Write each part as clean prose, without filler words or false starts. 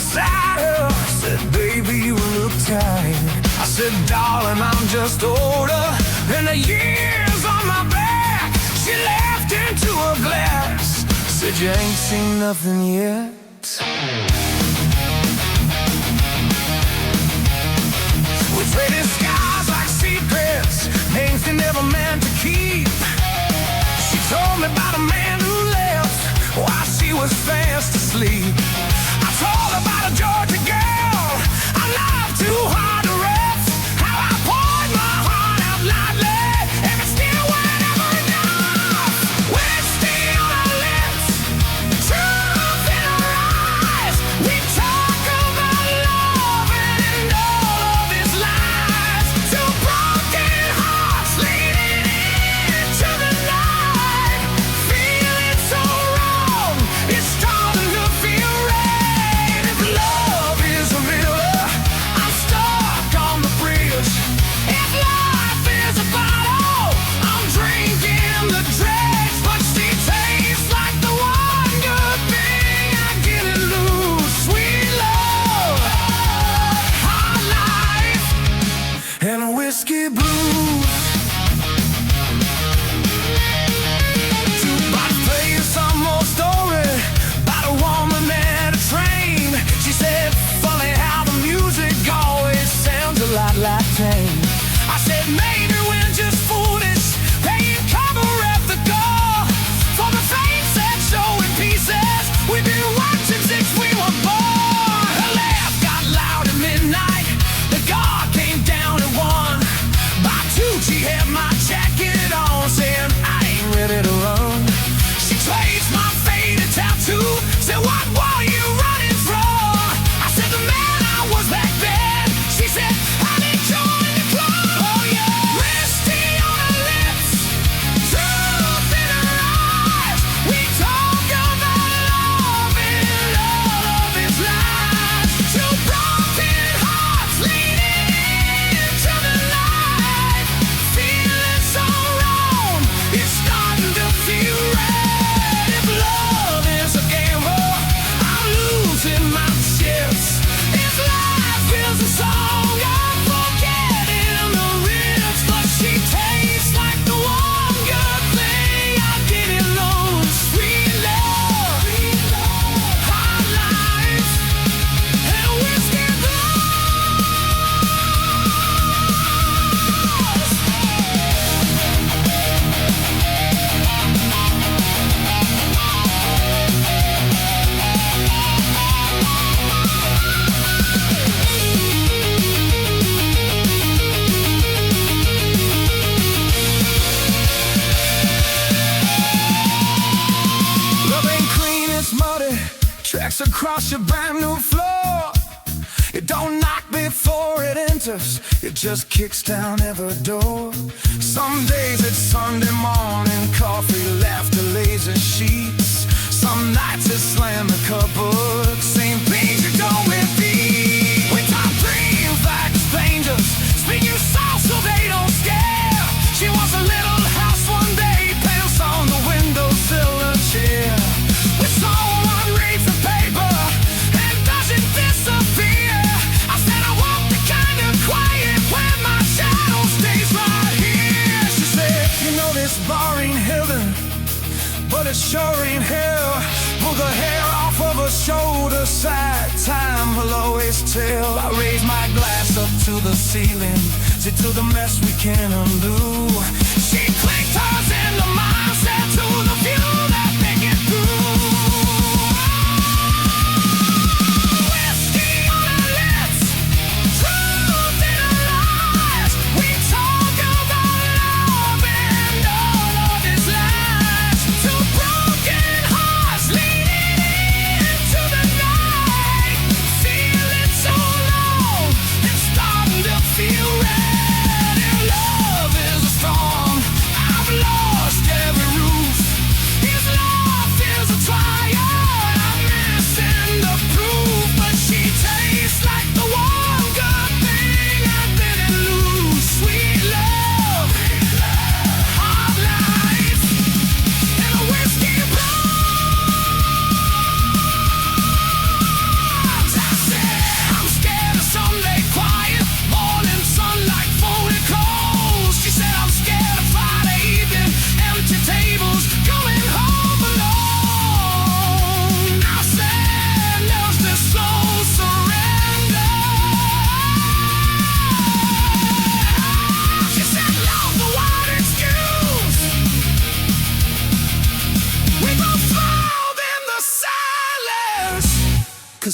beside her. Said, baby, you look tired. I said, darling, I'm just older, and the years on my back. She laughed into a glass. Said, you ain't seen nothing yet. We traded skies like secrets, names they never meant to keep. She told me about a man who left while she was fast asleep. I told her about a Georgia girl I loved too hard to rest. How I poured my heart out loudly, and it still went ever enough. Whiskey on her lips, truth in her eyes. We talk about love and all of its lies. Two broken hearts leading into the night. Feeling so wrong, it's starting to feel right. If love is a river, I'm stuck on the bridge. If life is a bottle, I'm drinking the dregs. But she tastes like the one good thing I get to lose. Sweet love, hard life, and whiskey blues. Jukebox plays some more story about a woman and a train. She said, funny how the music always sounds a lot like pain. I said, maybe we're just foolish, paying cover at the door for the fates that show in pieces. We've been watching since we were born. Her laugh got loud at midnight. The guard came down at 1. By 2, she had my jacket on, saying, I ain't ready to run. She traced my faded tattoo, said, what were you running from? I said, the man I was back then. She said, I didn't join the club. Oh yeah, whiskey on her lips, truth in her eyes. We talk about love and all of its lies. Two broken hearts leading into the night. Feeling so wrong, it's starting to feel right. If love is a gamble, I'm losing my chips. If life is a song, I'm forgetting the riffs. But she tastes like the one good thing I didn't lose. Sweet love, hard life, and whiskey blues. Love ain't clean, it's muddy. Tracks across your brand new floor. It don't knock before it enters, it just kicks down every door. Some days it's Sunday morning, coffee, laughter, lazy sheets. Some nights it's slam the cupboard, same things you done with me. We talk dreams like strangers, speak you soft so they don't scare. She wants a little house one day, pants on the windowsill, a chair. We saw one read the paper and doesn't disappear. I said I want the kind of quiet where my shadow stays right here. She said, you know this bar ain't heaven, but it sure ain't hell. Pull the hair off of her shoulder, side time will always tell. I raise my glass up to the ceiling, see to the mess we can't undo. She clicked hers into mine, said to the few that make it through. Whiskey on her lips, truth in her eyes. We talk about love and all of its lies. Two broken hearts leading into the night. Feeling so long, it's starting to feel right. If love is a storm, I've lost every roof.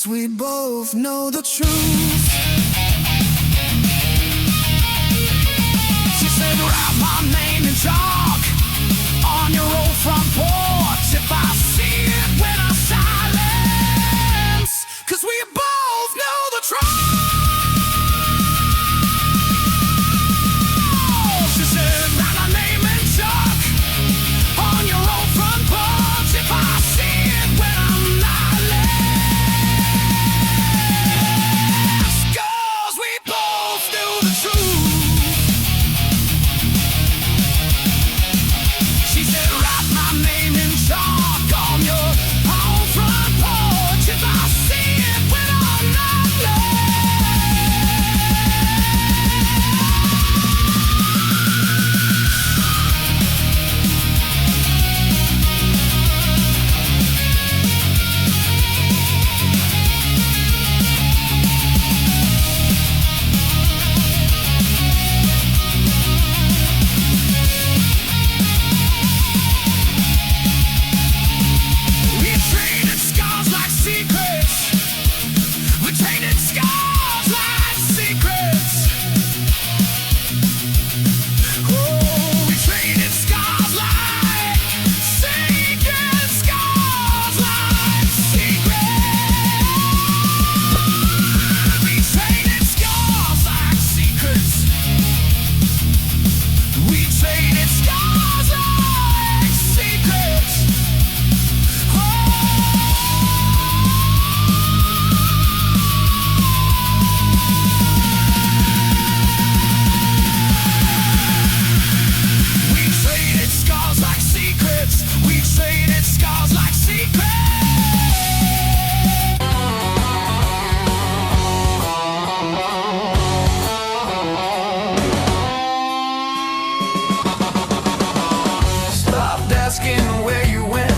'cause we both know the truth. She said, write my name in chalk on your old front porch. If I see it when I silence, 'cause we both know the truth. She said, write my name in chalk on your old front porch. If I see it when I'm not left, 'cause we both knew the truth. She said, write my name in chalk on your old front porch. If I see it when I'm not left. We traded scars like secrets. We traded scars like secrets. Oh, we traded scars like secrets. Scars like secrets. We traded scars like secrets. We traded scars like secrets. We traded scars like secrets. We traded scars like secrets. Stopped asking where you went.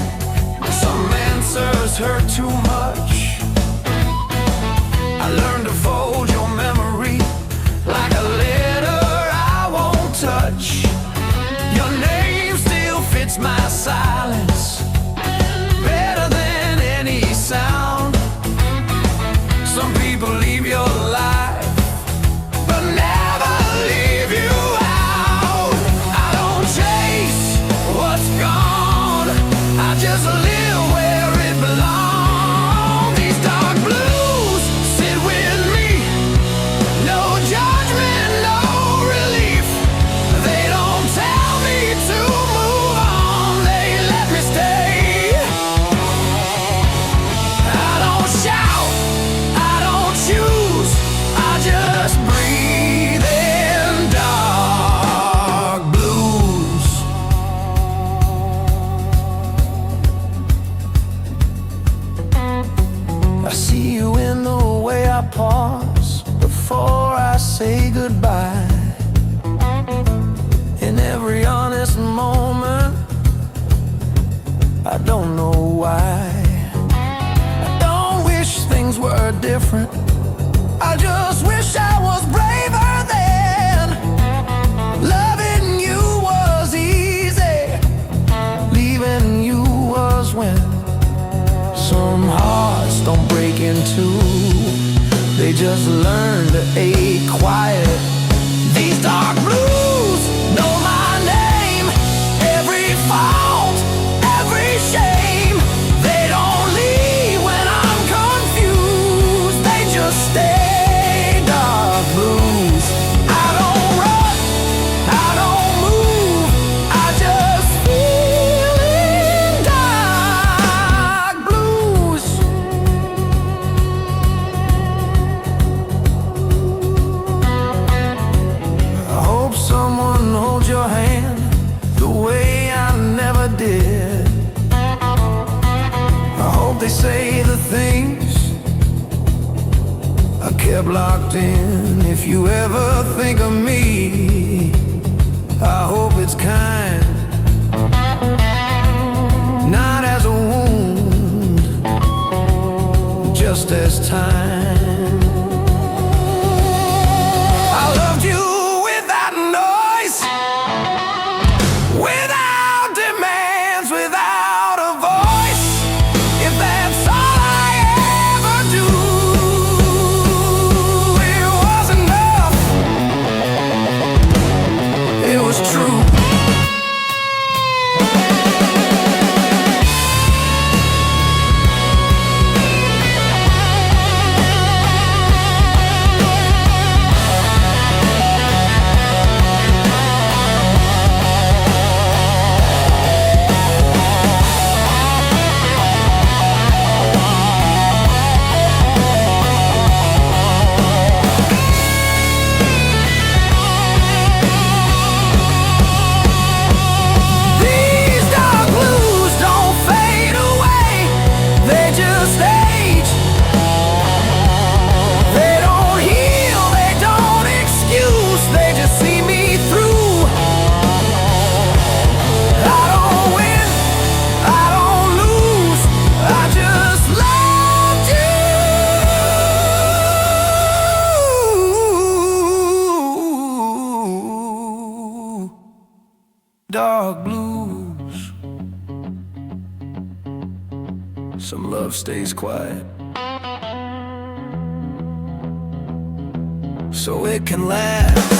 Some answers hurt too much. I learned to fold your memory like a letter I won't touch. Your name still fits my silence better than any sound. Some people leave your life, but never leave you out. I don't chase what's gone, I just live where it belongs. These dark blues sit with me, no judgment, no relief. They don't tell me to move on, they let me stay. I don't shout, I don't choose, I just breathe in dark blues. I see you in the way I pause before I say goodbye. In every honest moment, I don't know why. I don't wish things were different, I just wish I was braver then. Loving you was easy, leaving you was when. Some hearts don't break in two, they just learn to ache quiet. These dark blues know my name, every fault, every shame. They don't leave when I'm confused, they just stay. Dark blues. I don't run, I don't move, I just feel in dark blues. I hope someone holds your hand the way I never did. I hope they say the things I kept locked in. If you ever think of me, I hope it's kind, not as a wound, just as time. I loved you without noise, without demands, without a voice. If that's all I ever do, Dark blues. Some love stays quiet, so it can last.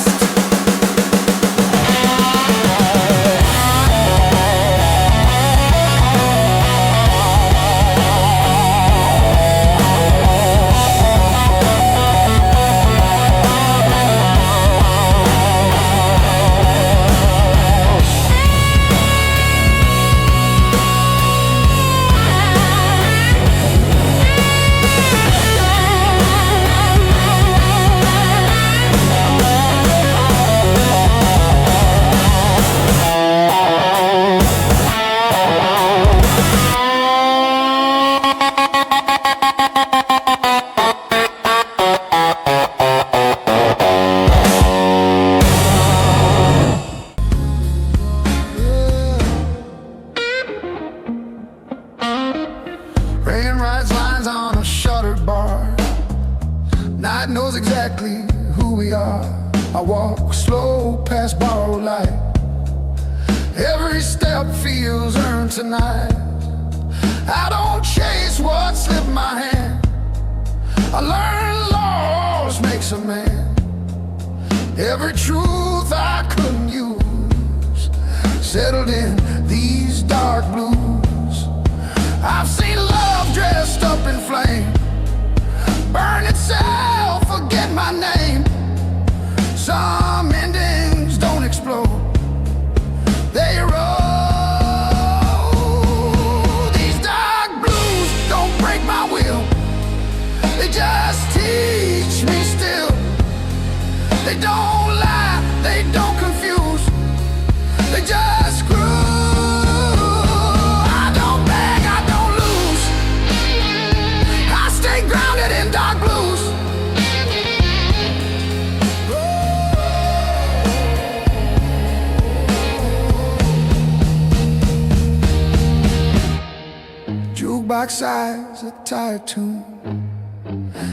Rain writes lines on a shuttered bar. Night knows exactly who we are. I walk slow past borrowed light. Every step feels earned tonight. I don't chase what slipped my hand. I learned loss makes a man. Every truth I couldn't use settled in these dark blues. I've seen love dressed up in flame, burn itself, forget my name. Some endings don't explode, they roll. These dark blues don't break my will, they just teach me still. They don't lie, they don't confuse, they just groove. I don't beg, I don't lose, I stay grounded in dark blues. Jukebox sighs a tired tune,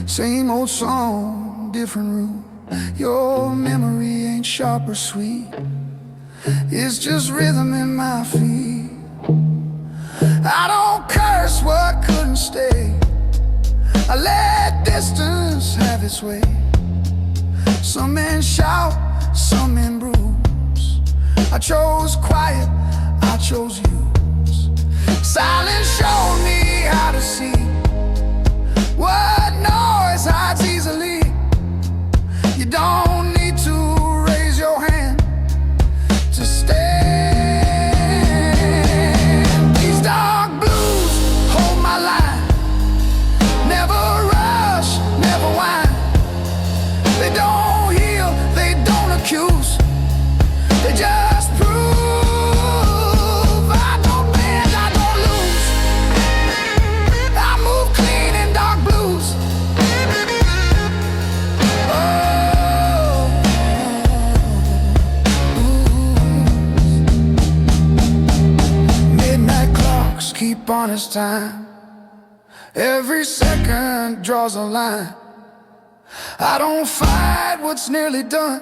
same old song, different room. Your memory ain't sharp or sweet, it's just rhythm in my feet. I don't curse what couldn't stay, I let distance have its way. Some men shout, some men bruise. I chose quiet, I chose use. Silence showed me how to see what noise hides easily. You don't need to raise your hand to stand. These dark blues hold my line, never rush, never whine. They don't heal, they don't accuse, they just prove. I don't bend, I don't lose, I move clean in dark blues. Keep on its time, every second draws a line. I don't fight what's nearly done,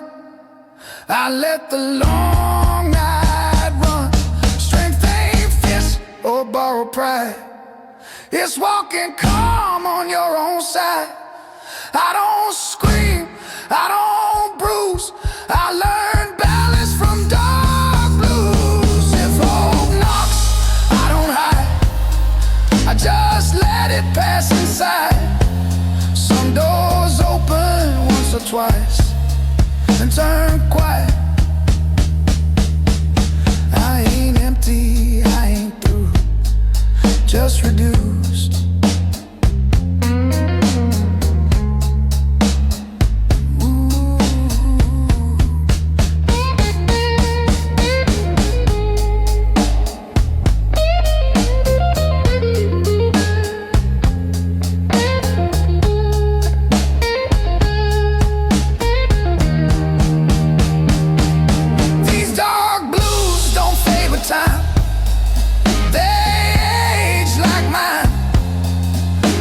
I let the long night run. Strength ain't fist or borrowed pride, it's walking calm on your own side. I don't scream, I don't bruise, I learned balance from dark blues. If hope knocks, I don't hide, I just let it pass inside. Some doors open once or twice and turn quiet. I ain't empty, I ain't through, just reduced.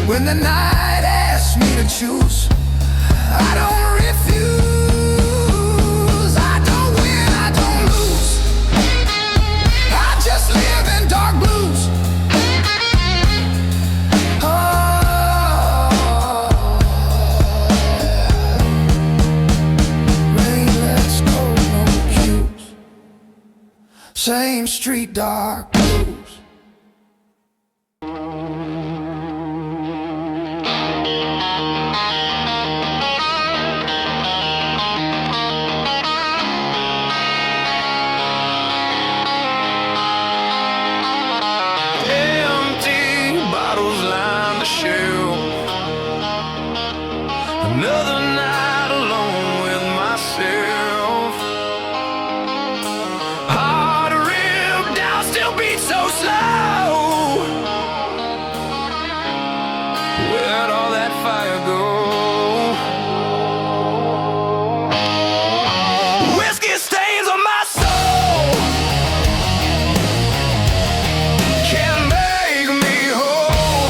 When the night asks me to choose, I don't refuse. I don't win, I don't lose, same street dark blues. Empty bottles line the shelf. Another night alone with myself. Heart ripped out, still beats so slow. Where'd all that fire go? Whiskey stains on my soul. Can't make me whole.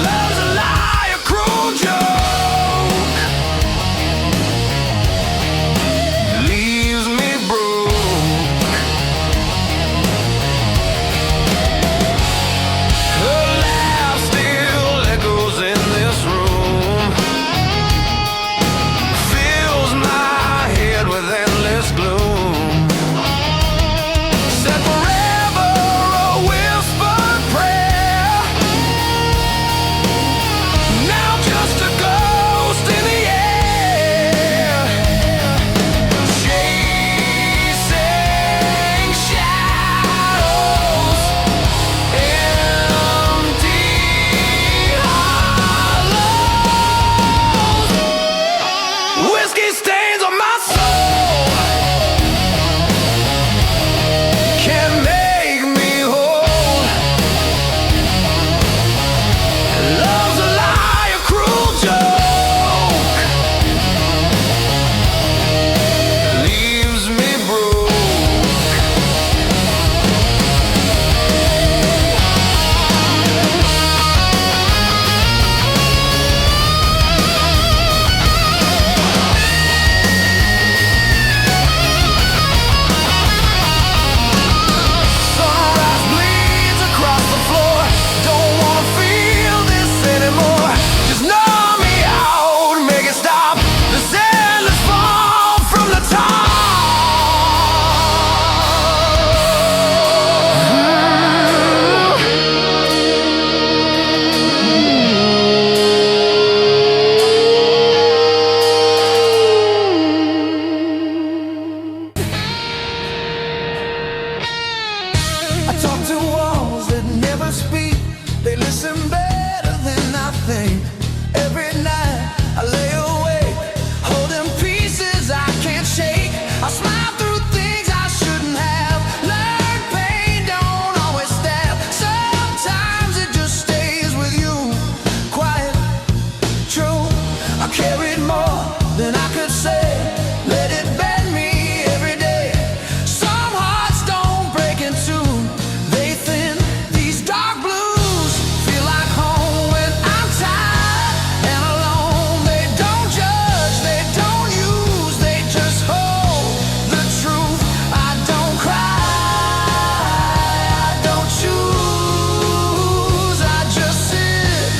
Love's a lie, a cruel joke. Leaves me broke. Her laugh still echoes in this room. Fills my head with endless gloom. Said forever a whispered prayer. Now just a ghost in the air. Chasing shadows. Empty hollows. Whiskey stains on my soul. Can't make me whole. Love's a lie, a cruel joke. Leaves me broke. Sunrise bleeds across the floor. Don't wanna feel this anymore. Just numb me out, make it stop. This endless fall from the top. I talk to walls that never speak. They listen better than I think. Every night I lay awake, holding pieces I can't shake. I smile through things I shouldn't have. Learned pain don't always stab. Sometimes it just stays with you. Quiet, true. I carried more than I could say. Let it bend me every day. Some hearts don't break in two. They thin. These dark blues feel like home when I'm tired and alone. They don't judge, they don't use, they just hold the truth. I don't cry, I don't choose. I just sit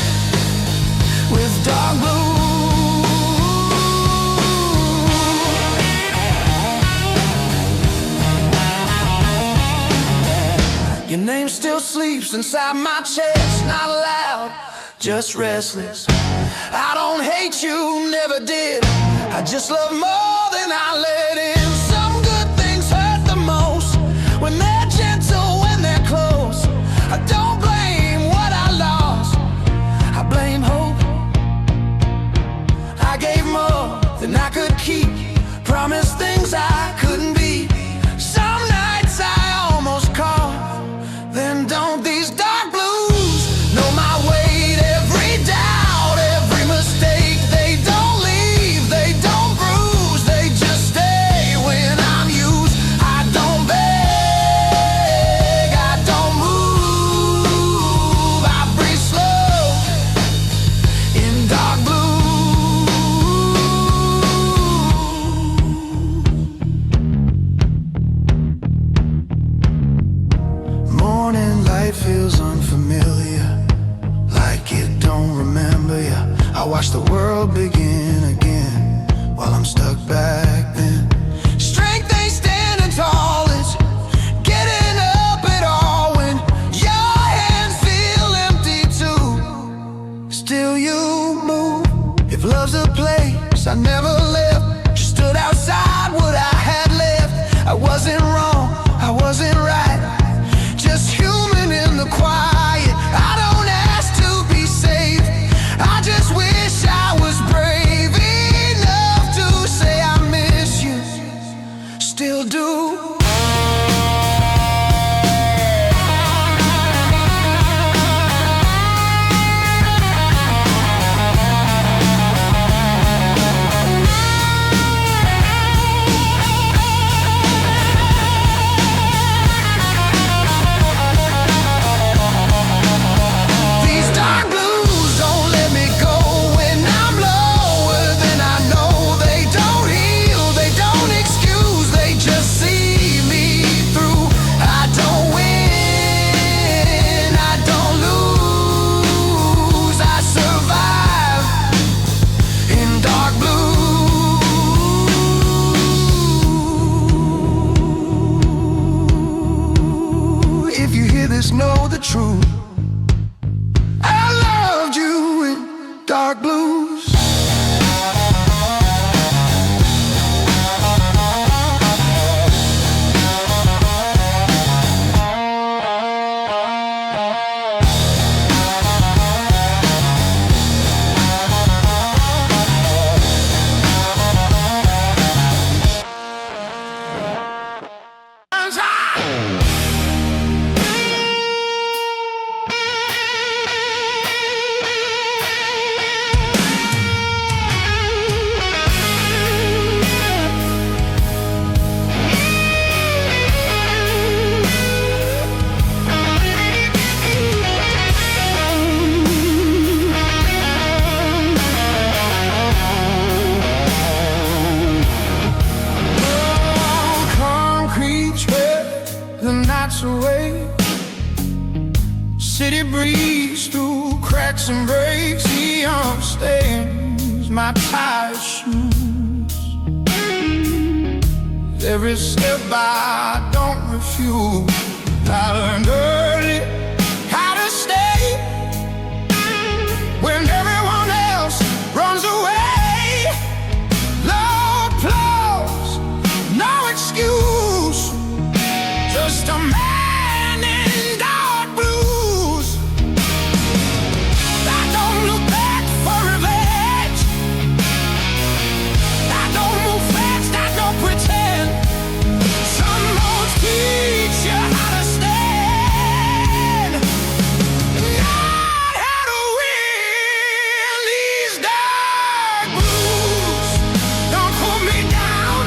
with dark blues. Your name still sleeps inside my chest, not loud, just restless. I don't hate you, never did. I just love more than I let in. Some good things hurt the most when they're gentle, when they're close. I don't blame what I lost, I blame hope. I gave more than I could keep, promised things I couldn't be. Some nights I almost call. Then don't these dark blues know my weight? Every doubt, every mistake. They don't leave, they don't bruise, they just stay when I'm used. I don't beg, I don't move. I breathe slow in dark blue. Morning light feels unfamiliar, like it don't remember ya. I watch the world begin again while I'm stuck back then. Strength ain't place I never left. Just stood outside what I had left. I wasn't wrong, I wasn't right, just human in the quiet. I don't ask to be saved, I just wish I was brave enough to say I miss you, still do. Know the truth, I loved you in dark blues. Away. City breeze through cracks and breaks, neon stains my tired shoes. Every step I don't refuse. I learned early how to stay when everyone else runs away. No applause, no excuse, just a man in dark blues. I don't look back for revenge, I don't move fast, I don't pretend. Some roads teach you how to stand, not how to win these dark blues. Don't put me down,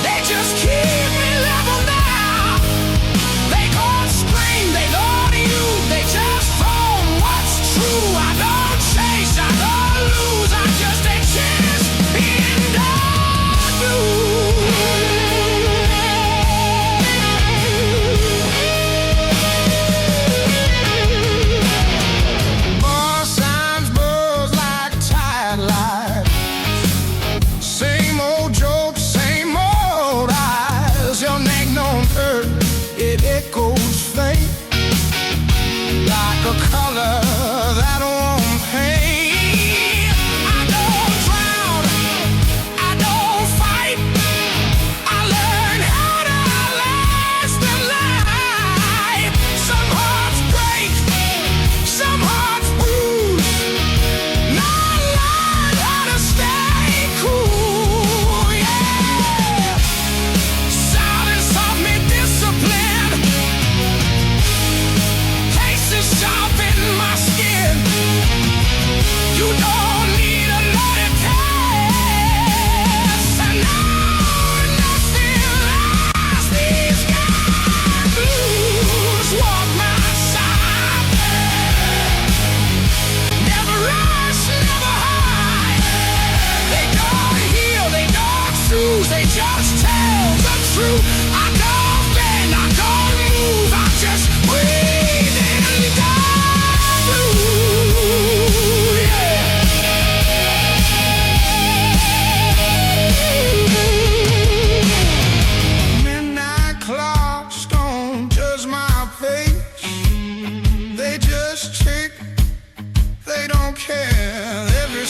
they just keep me. A color that won't paint. I don't drown, I don't fight, I learn how to last the life. Some hearts break, some hearts bruise, not learn how to stay cool, yeah. Silence taught me discipline, sharp in my skin. You don't need a loaded test, and now nothing lasts. These dark blues walk my side. Never rush, never hide. They don't heal, they don't choose, they just tell the truth. I don't bend, I don't move, I just breathe in dark blue, yeah. Midnight clocks don't judge my pace, they just tick, they don't care. Every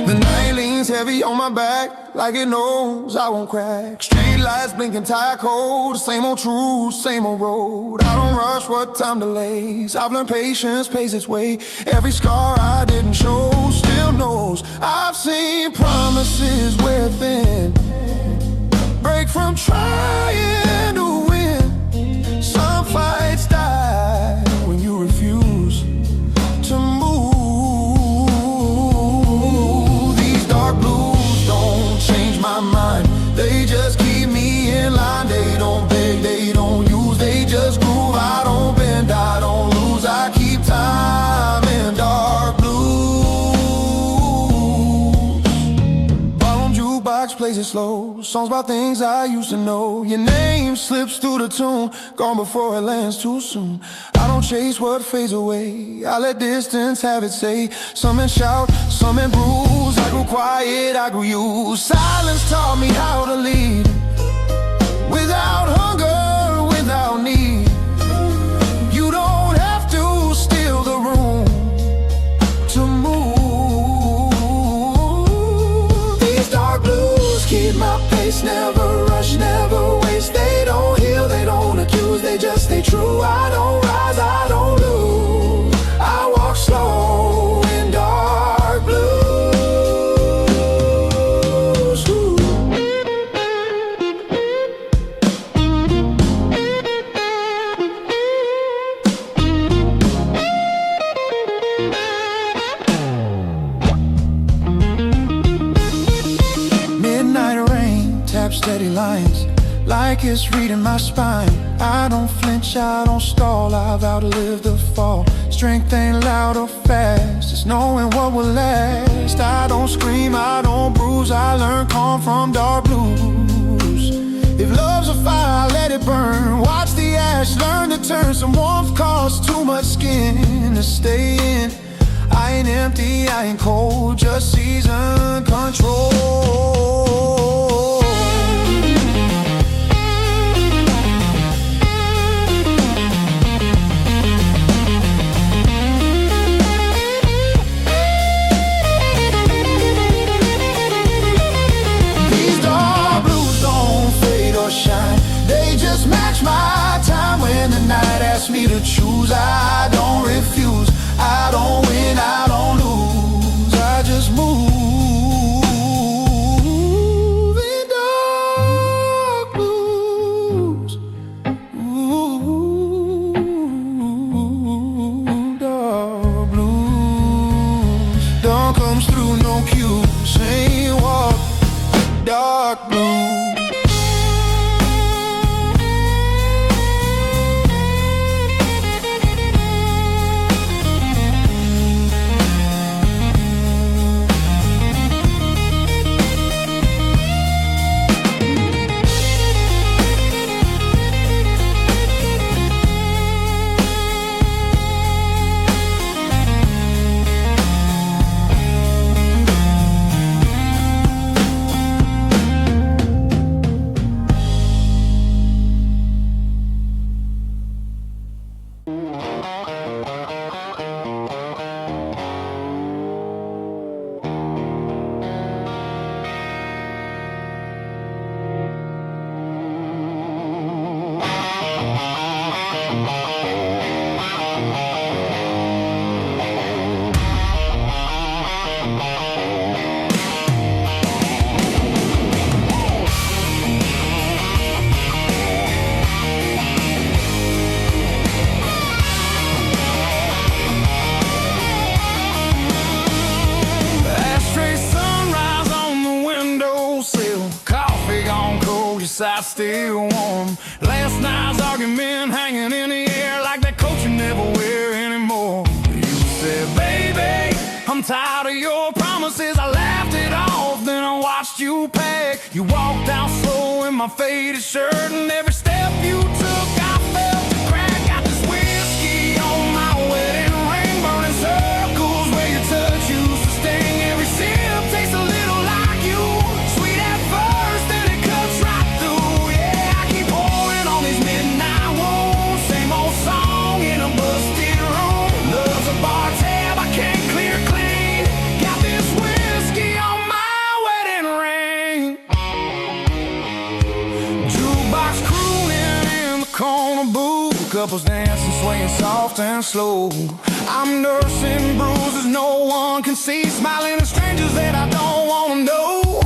The night leans heavy on my back, like it knows I won't crack. Street lights blinking tire cold, same old truth, same old road. I don't rush, what time delays. I've learned patience pays its way. Every scar I didn't show still knows. I've seen promises wear thin, break from trying to win. Some fights die when you refuse to move. These dark blues don't change my mind, they just keep me in line. They don't beg, they don't use, they just groove. I don't bend, I don't lose, I keep time in dark blues. Ballroom jukebox plays it slow, songs about things I used to know. Your name slips through the tune, gone before it lands too soon. I don't chase what fades away, I let distance have its say. Some men shout, some men bruise, I grew quiet, I grew used. Silence taught me how to lead, without hunger, without need. You don't have to steal the room to move. These dark blues keep my pace, never rush, never waste. They don't heal, they don't accuse, they just stay true. I don't rise, I don't lose, I walk slow in dark blues. Midnight rain taps steady lines, like it's reading my spine. I don't flinch, I don't stall, I've outlived the fall. Strength ain't loud or fast, it's knowing what will last. I don't scream, I don't bruise, I learn calm from dark blues. If love's a fire, I let it burn, watch the ash learn to turn. Some warmth costs too much skin to stay in. I ain't empty, I ain't cold, just season control. Shine, they just match my time. When the night asks me to choose, I don't refuse. I don't win, I don't lose, I just move in dark blues. Ooh, dark blues. Dawn comes through, no cue, same walk, dark blues. I still warm. Last night's argument hanging in the air, like that coat you never wear anymore. You said, baby, I'm tired of your promises. I laughed it off, then I watched you pack. You walked out slow in my faded shirt, and every step you took I felt the crack. Got this whiskey on my wedding ring, burning circles where your touch used to sting. Every sip tastes a little like you, sweet at first, then it cuts right. Bar tab I can't clear clean. Got this whiskey singing soft and slow. I'm nursing bruises no one can see, smiling at strangers that I don't wanna know.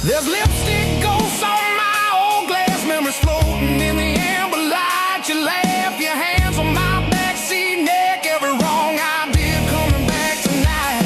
There's lipstick ghosts on my old glass, memories floating in the amber light. You laugh, your hands on my backseat neck, every wrong I did coming back tonight.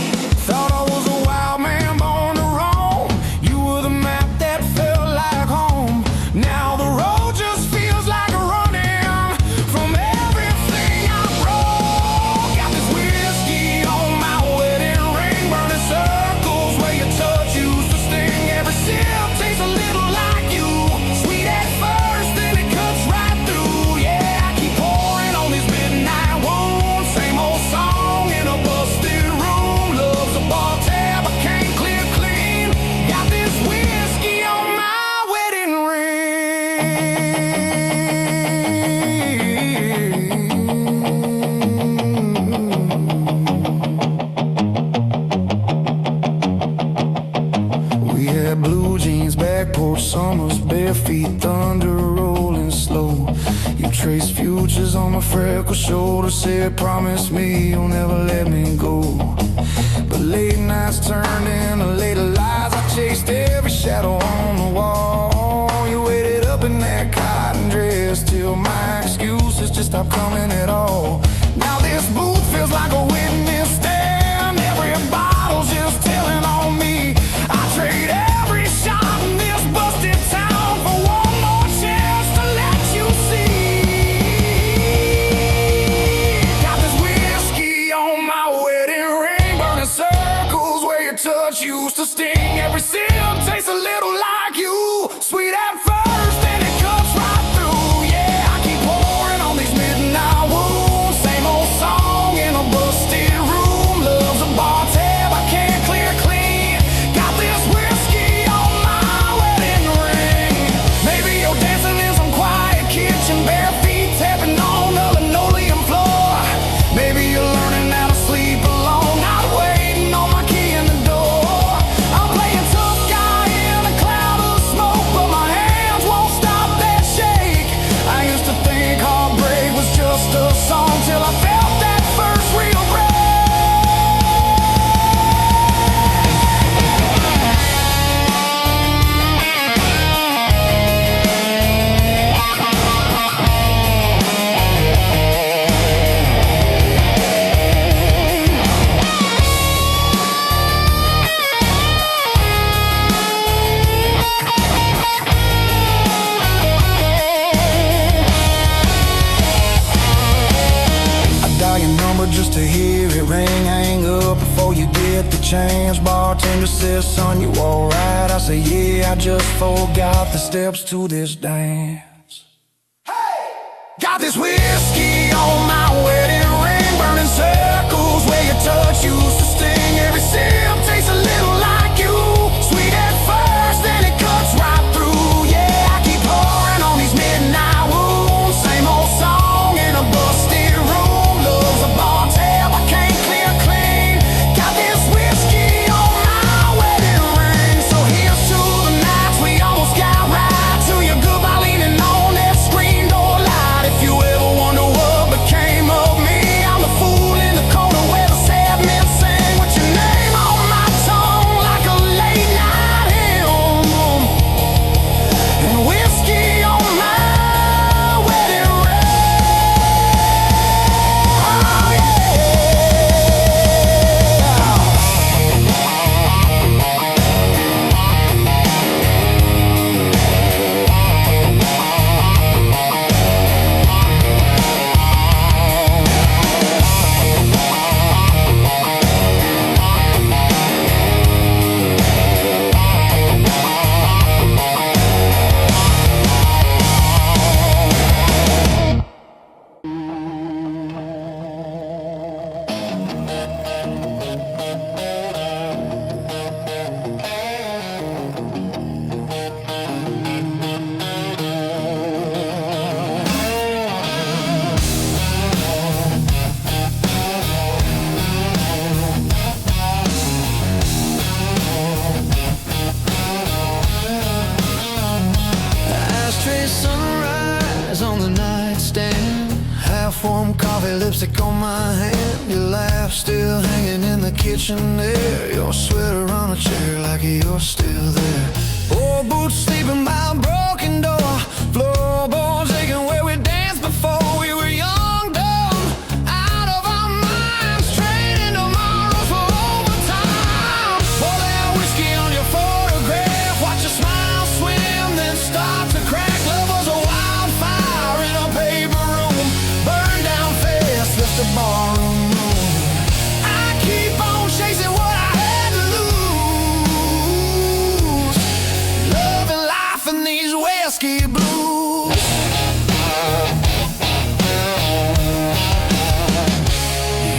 Thought I was a wild man born to roam. You were the map that felt like home. Now the road just feels like a running from everything I broke. Got this whiskey on my wedding ring, burning circles where your touch used to sting. Every sip tastes a little like you, sweet at first, then it cuts right through. Yeah, I keep pouring on these midnight wounds, same old song in a busted room. Love's a bar tab I can't clear clean. Got this whiskey on my wedding ring. We had blue jeans, back porch summers, bare feet, thunder rolling slow. You traced futures on my freckled shoulder, said promise me you'll never let me go. But late nights turned into later lies. I chased every shadow on the wall. You waited up in that cotton dress till my excuses just stopped coming at all. Now this booth feels like a witness stand. Every bottle's just telling on me. I trade every shot in this busted town for one more chance to let you see. Got this whiskey on my wedding ring, burning circles where your touch used to sting. Every sip tastes a little like you, sweet at first, then it cuts right through. Yeah, I keep pouring on these midnight wounds, same old song in a busted room. Love's a bar tab I can't clear clean. Got this whiskey on my wedding ring. Maybe you're dancing in some quiet kitchen, bare feet tapping on the linoleum floor. Maybe you're learning how to sleep alone, not waiting on my key in the door. I'm playing tough guy in a cloud of smoke, but my hands won't stop that shake. I used to think heartbreak was just a song till I felt that first real break. I dial your number just to hear it ring. Hang up before you get the chance. Bartender says, son, you alright? I say, yeah, I just forgot the steps to this dance. Got this whiskey on my wedding ring, burning circles where your touch used to sting. Every sip tastes a little like you, sweet at first, then it cuts right through. Yeah, I keep pouring on these midnight wounds, same old song in a busted room. Love's a bar tab I can't clear clean. Got this whiskey on my wedding ring. So here's to the nights we almost got right, to your goodbye leaning on that screen door light. If you ever wonder what became of me, I'm the fool in the corner where the sad men sing, with your name on my tongue like a late night hymn, and whiskey on my wedding ring. Oh yeah. Ashtray sunrise on the nightstand, half-warm coffee Cherry lipstick on my hand, your laugh still hanging in the kitchen there. Your sweater on a chair like you're still there. Old boots sleeping by a broken door, floorboards aching where we danced before. We were young, dumb, out of our minds, trading tomorrow for overtime. Pour that whiskey on your photograph, watch your smile swim, then start to crack. Love was a wildfire in a paper room, burned down fast, left the barroom room. I keep on chasing what I had to lose, love and life and these whiskey blues.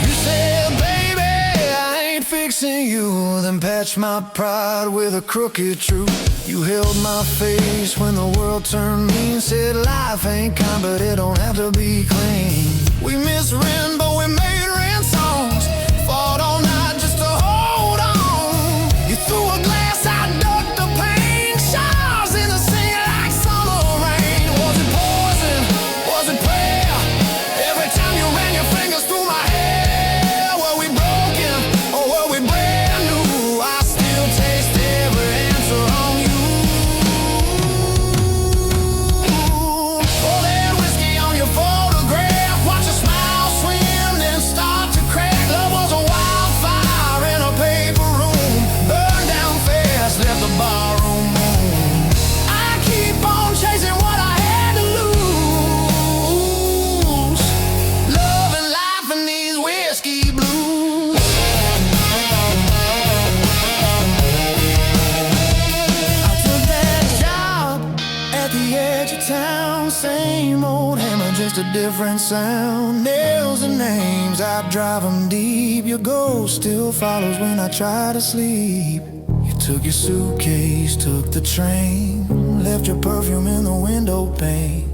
You said, baby, I ain't fixing you, then patched my pride with a crooked truth. You held my face when the world turned mean, said life ain't kind, but it don't have to be clean. We misread, but we made rent songs, fought all night just to hold on. You threw a glass, I ducked the pain, showers in the sink like summer rain. Was it poison? Was it prayer? Every time you ran your fingers through my hair. Were we broken or were we brand new? I still taste every answer on you. Pour that whiskey on your photograph, watch your smile swim, then start to crack. Love was a wildfire in a paper room, burned down fast, left the barroom room. I keep on chasing what I had to lose, love and life and these whiskey blues. I took that job at the edge of town, same old hammer, just a different sound. Nails and names, I drive them deep. Your ghost still follows when I try to sleep. You took your suitcase, took the train, left your perfume in the window pane,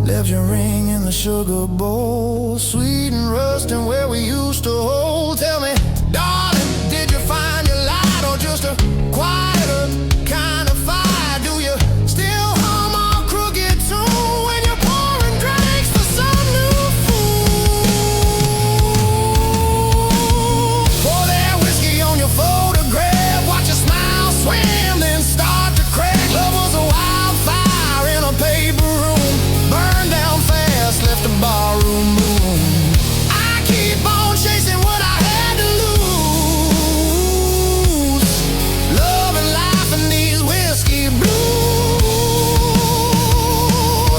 left your ring in the sugar bowl, sweet and rusting where we used to hold. Tell me, darling, did you find your light or just a quieter kind of fire? Do you still hum on crooked tune when you're pouring drinks for some new fool? Pour that whiskey on your photograph, watch your smile swim, then start to crack. Love was a wildfire in a paper room, burned down fast, left the barroom room. I keep on chasing what I had to lose, love and life and these whiskey blues.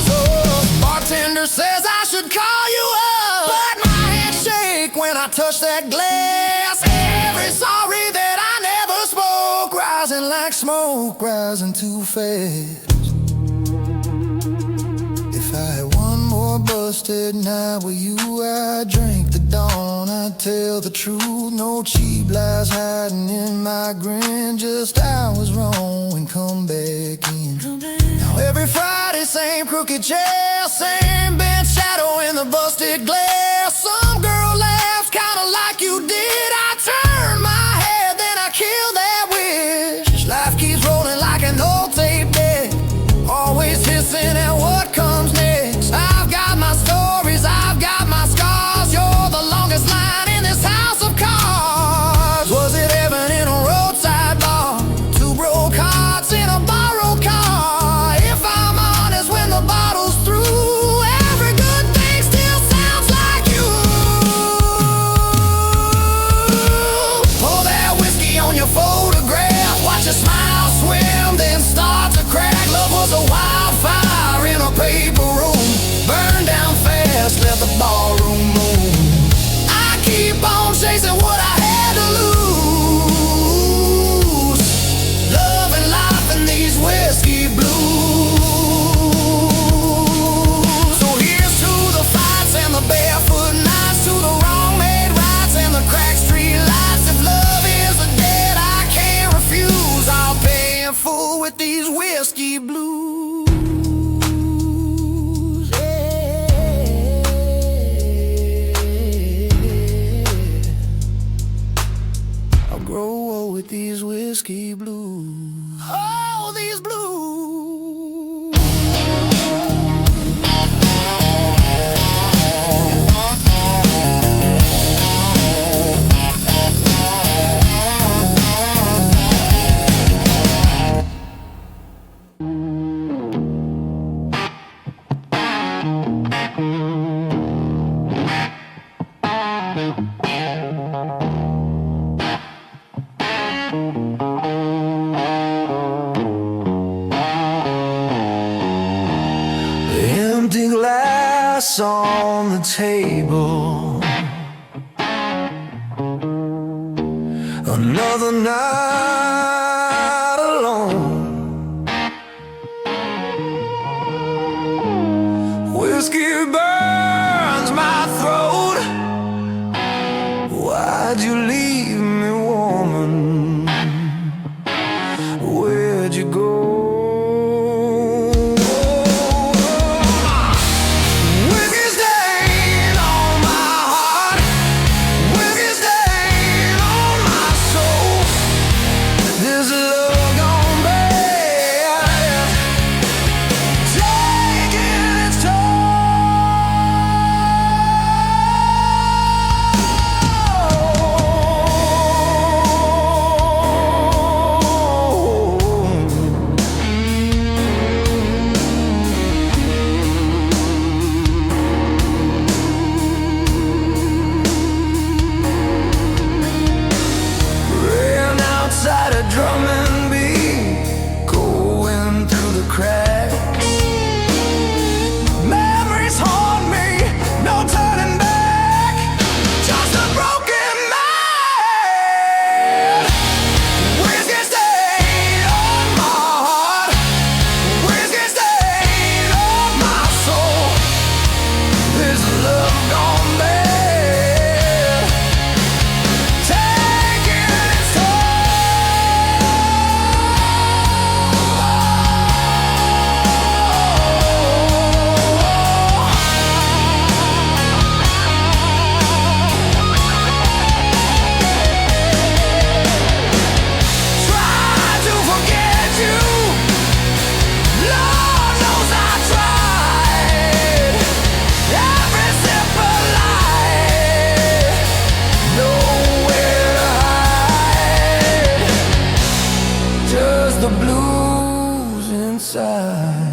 Oh, bartender says I should call you up, but my hands shake when I touch that glass. Every sorry that I never spoke, rising like smoke, rising too fast. If I had one more busted night with you, I'd drink the dawn, I'd tell the truth. No cheap lies hiding in my grin, just I was wrong and come back in. Now every Friday, same crooked chair, same bench shadow in the busted glass. Some girl laughs kinda like you did. I turn my head, then I kill that wish. Life keeps rolling like an old tape deck, always hissing at what comes next. I've got my stories, I've got my scars. You're the longest line in this house of cards. Was it heaven in a roadside bar? Two broke hearts in a borrowed car. If I'm honest, when the bottle's through, every good thing still sounds like you. Pour that whiskey on your photograph, watch your smile swim, then start to crack. Love was a wildfire in a paper room, burned down fast, left the barroom room. I keep on chasing what I had to lose, love and life and these whiskey blues. So here's to the fights and the barefoot nights, to the wrong made rights and the cracked street lights. If love is a debt I can't refuse, I'll pay in full with these whiskey blues. Yeah. I'll grow old with these whiskey blues. Oh, these blues. there's the blues inside.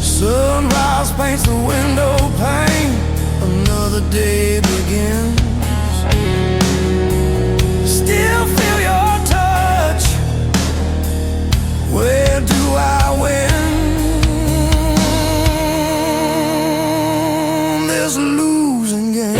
Sunrise paints the window pane, another day begins. Still feel your touch. Where do I win? There's a losing game.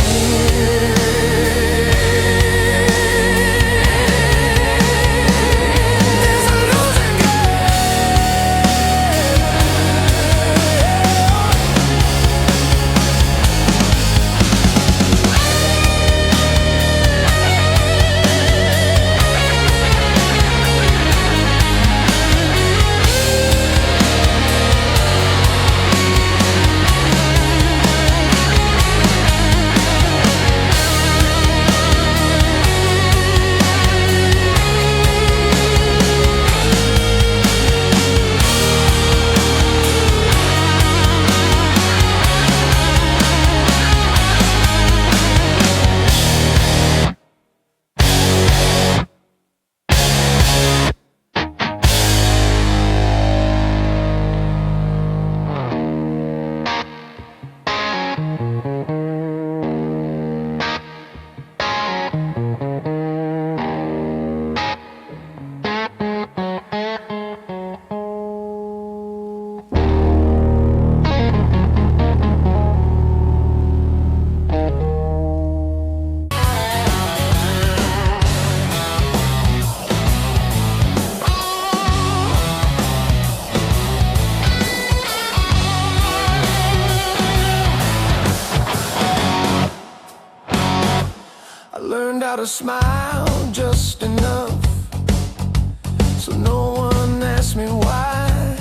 I learned how to smile just enough so no one asks me why.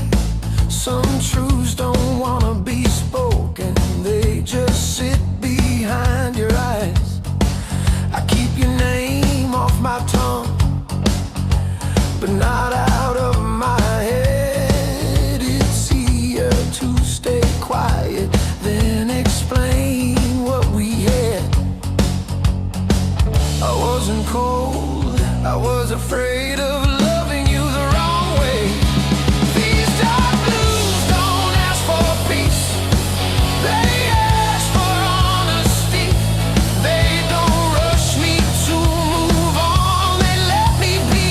Some truths don't wanna be spoken, they just sit behind your eyes. I keep your name off my tongue, but not out of my head. It's easier to stay quiet than explain what we had. I wasn't cold, I was afraid of loving you the wrong way. These dark blues don't ask for peace, they ask for honesty. They don't rush me to move on, they let me be.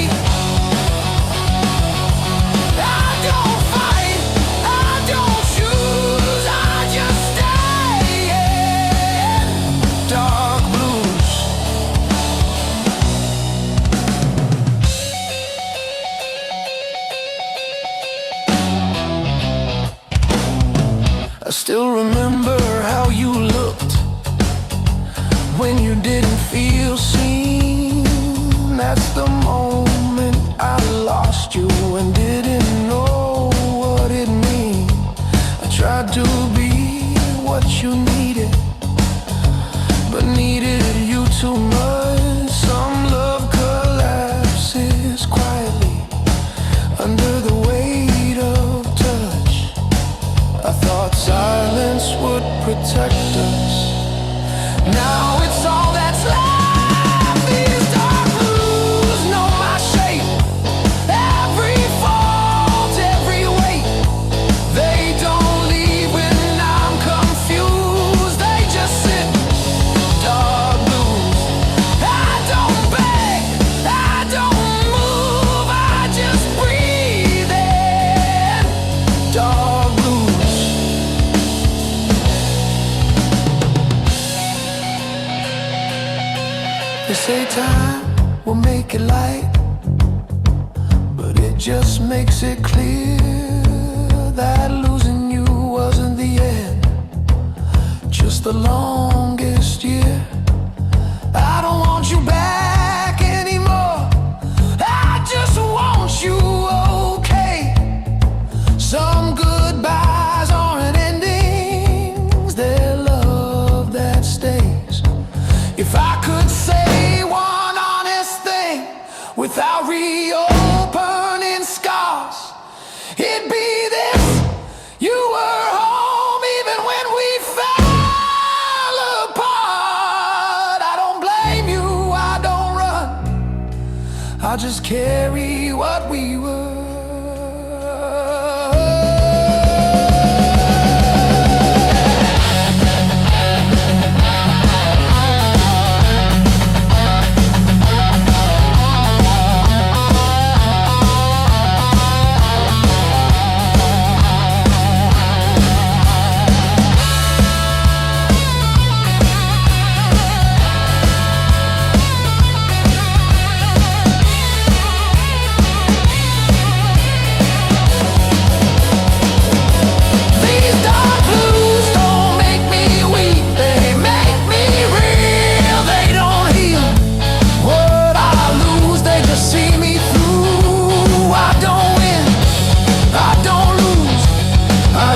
I don't fight, I don't choose, I just stay in dark blues. I still remember how you looked when you didn't feel seen. That's the moment I lost you and didn't know what it meant. I tried to be what you needed, but needed you too much. Some love collapses quietly under the weight of touch. I thought silence would protect us. Now it's all that's left. These dark blues know my shape, every fault, every weight. They don't leave when I'm confused, they just sit. Dark blues. I don't beg, I don't move, I just breathe in. Dark blues. They say time will make it light, but it just makes it clear that losing you wasn't the end, just the longest year. I don't want you back anymore, I just want you the opening scars. It'd be this, you were home even when we fell apart. I don't blame you, I don't run, I just carry what we were.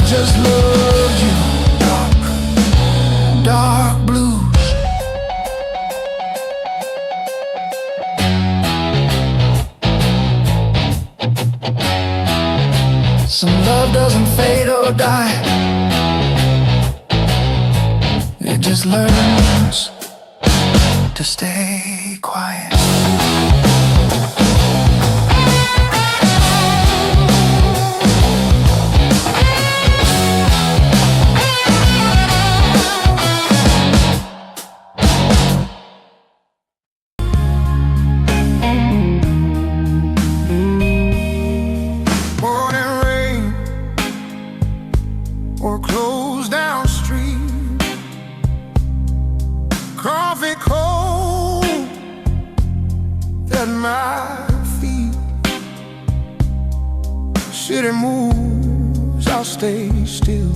Just love you, dark, dark blues. Some love doesn't fade or die, it just learns to stay quiet. Or closed down street, coffee cold at my feet. City moves, I'll stay still.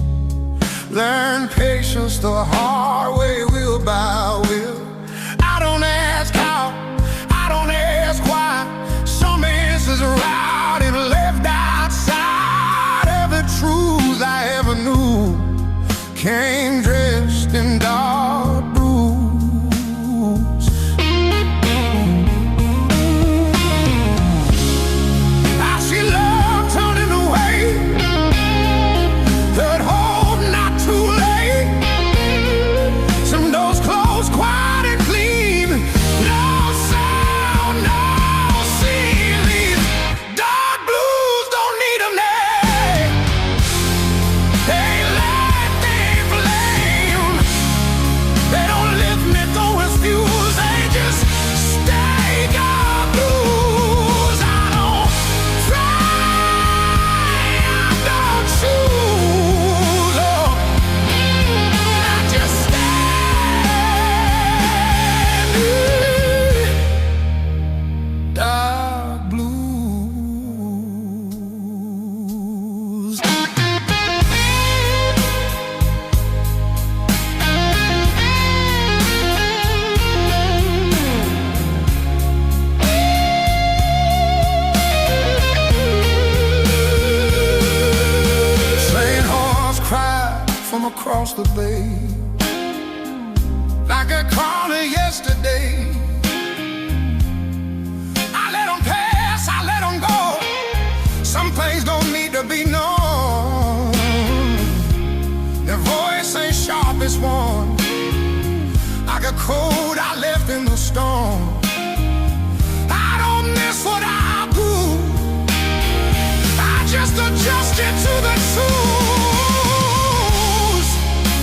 Learn patience the hard way, will by will. I don't ask how, I don't ask why. Some answers are out and left outside. Every truth I ever knew came dressed in dark blues. I see love turning away, that hope not too late. Some doors closed quiet and clean, no sound, no scene. These dark blues don't need a name. They light, they flame. They don't lift me, don't refuse. They just stay dark blues. I don't try, I don't choose. Oh, I just stand. Dark blues. Train horse cried from across the bay, like a crawler yesterday. I let them pass, I let them go. Some things don't need to be known. Their voice ain't sharp as one. Like a cold I left in the storm. I don't miss what I do, I just adjust it to the truth.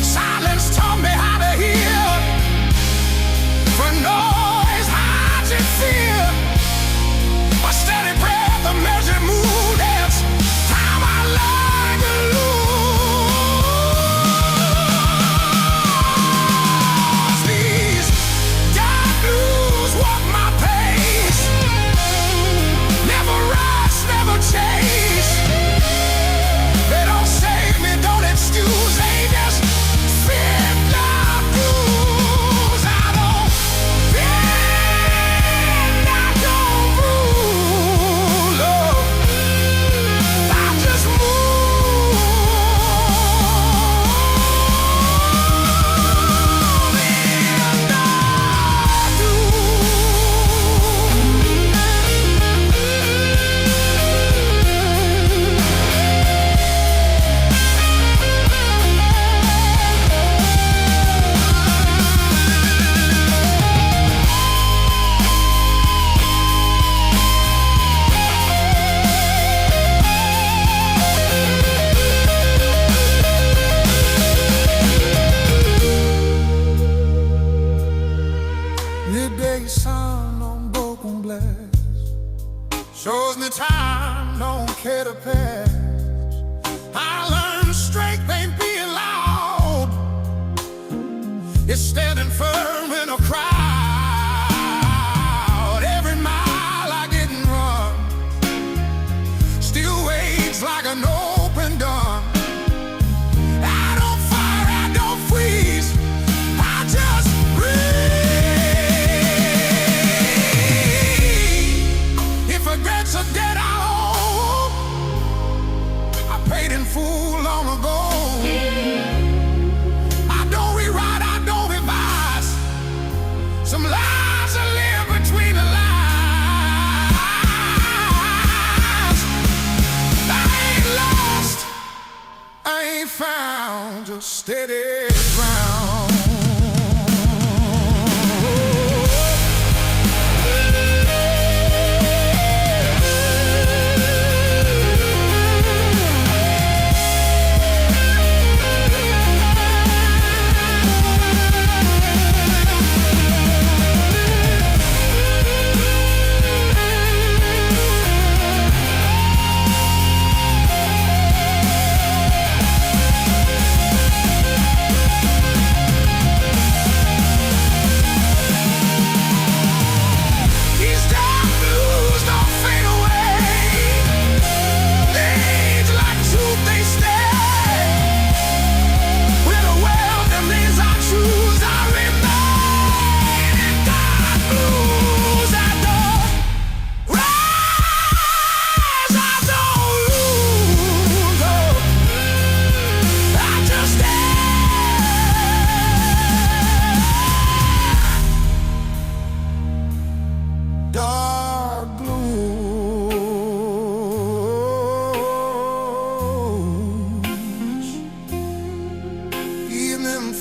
Silence taught me how to hear, for noise hides in fear. A steady breath, a measured mood, that's how I learn to lose. These dark blues Shows me time don't care to pass. I learned strength ain't being loud. It's standing firm in a crowd. Every mile I didn't run still waits like an open door. I don't fire, I don't freeze, I just breathe. If regrets are dead, I paid in full long ago. I don't rewrite, I don't revise. Some lies I live between the lines. I ain't lost, I ain't found, just steady ground.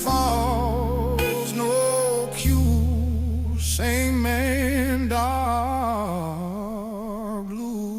Falls, no cue, same man, dark blue.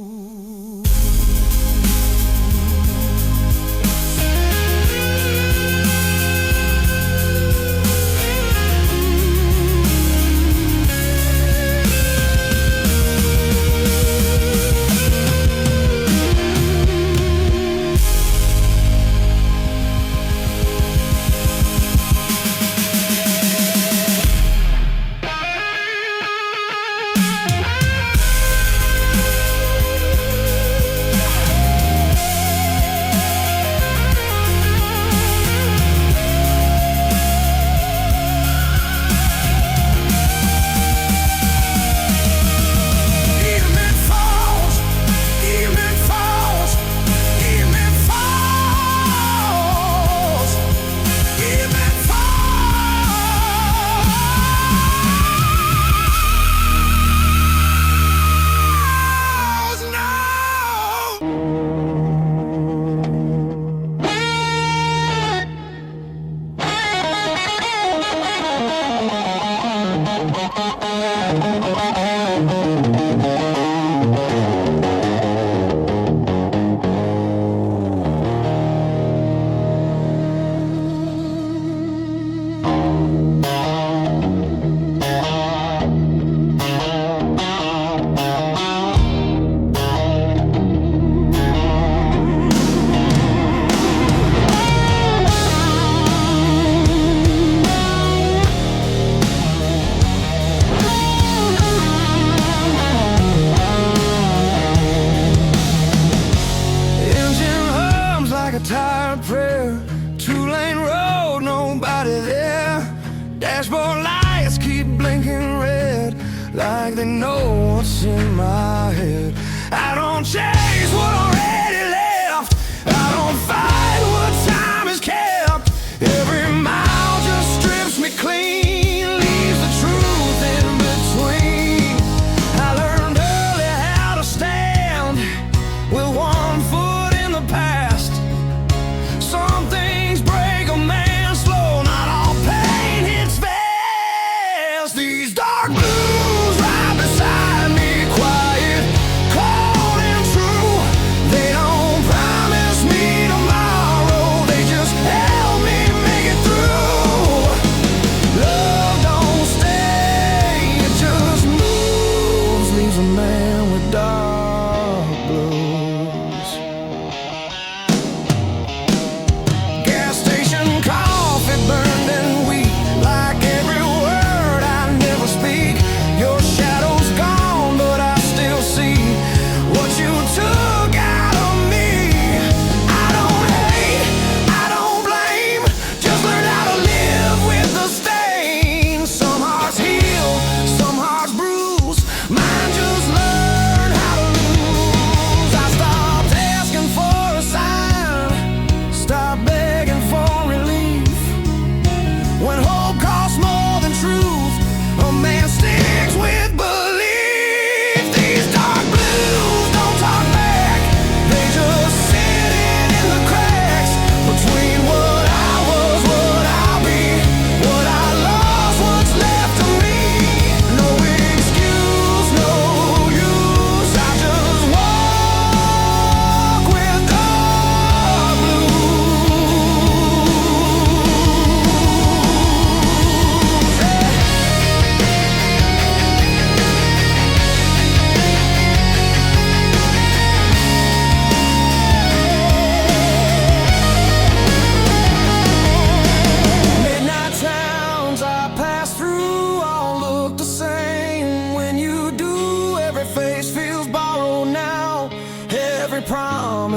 Dashboard lights keep blinking red, like they know what's in my head. I don't chase what already left, I don't fight what time has kept. Every mile just strips me clean, leaves the truth in between. I learned early how to stand with one foot in the past. Some things break a man slow, not all pain hits fast. These dark blues right beside me, quiet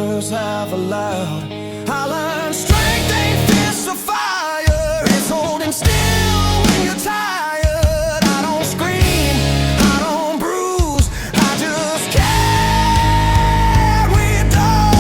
words half aloud. I learned strength ain't fists of fire. It's holding still when you're tired. I don't scream, I don't bruise, I just carry dark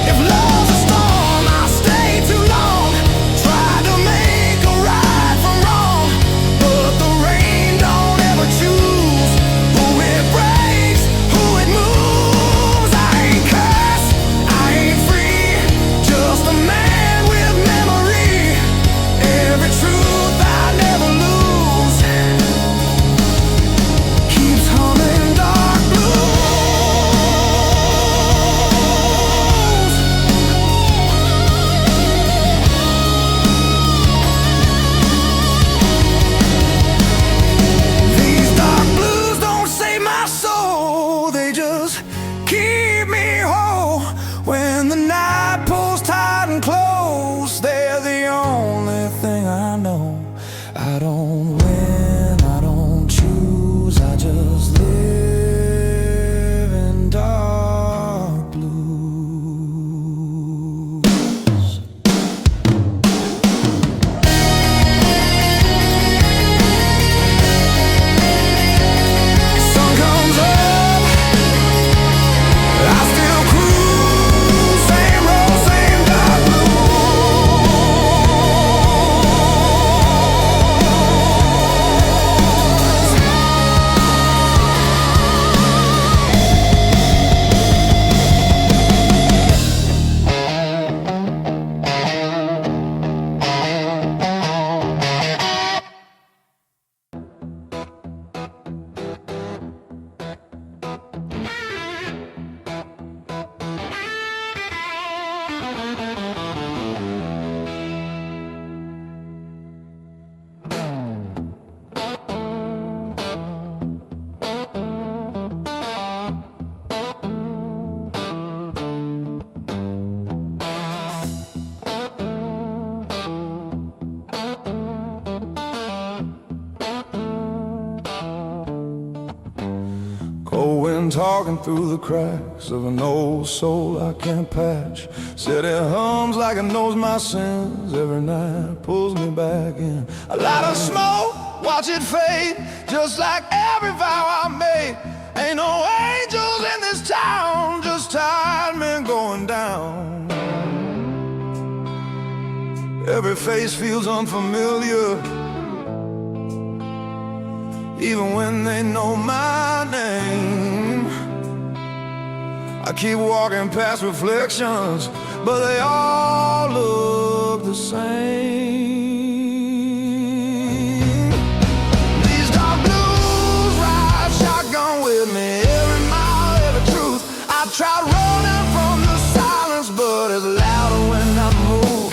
If love's a storm, I stay too long. Try to make a right from wrong, but the rain don't ever choose who it breaks, who it moves. I ain't cursed, I ain't free, just a man with memory. Every truth I never lose keeps humming dark blues. These dark blues don't save my soul, they just keep me whole. When the night pulls tight and close, they're the only thing I know. I don't win, I don't choose, I just live in dark blues. Sun comes up, I still cruise, same road, same dark Cold wind talking through the cracks of an old soul I can't patch. Said it hums like it knows my sins every night, pulls me back in. A lot of smoke, watch it fade, just like every vow I made. Ain't no angels in this town, just tired men going down. Every face feels unfamiliar, even when they know my name. I keep walking past reflections, but they all look the same. These dark blues ride shotgun with me, every mile, every truth. I tried running from the silence, but it's louder when I move.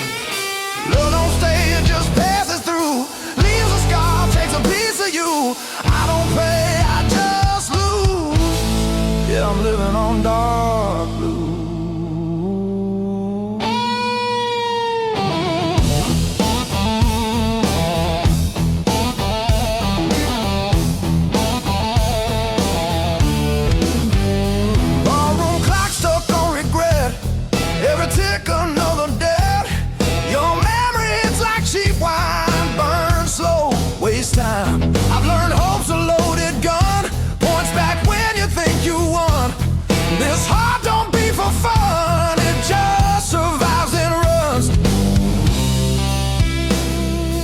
Love don't stay, it just passes through, leaves a scar, takes a piece of you. I don't pay, I just lose. Yeah, I'm living on dark blue. Ballroom clock stuck on regret, every tick another dead. Your memory, it's like cheap wine, burn slow, waste time. I've learned hope's a loaded gun, points back when you think you won. This heart don't beat for fun, it just survives and runs.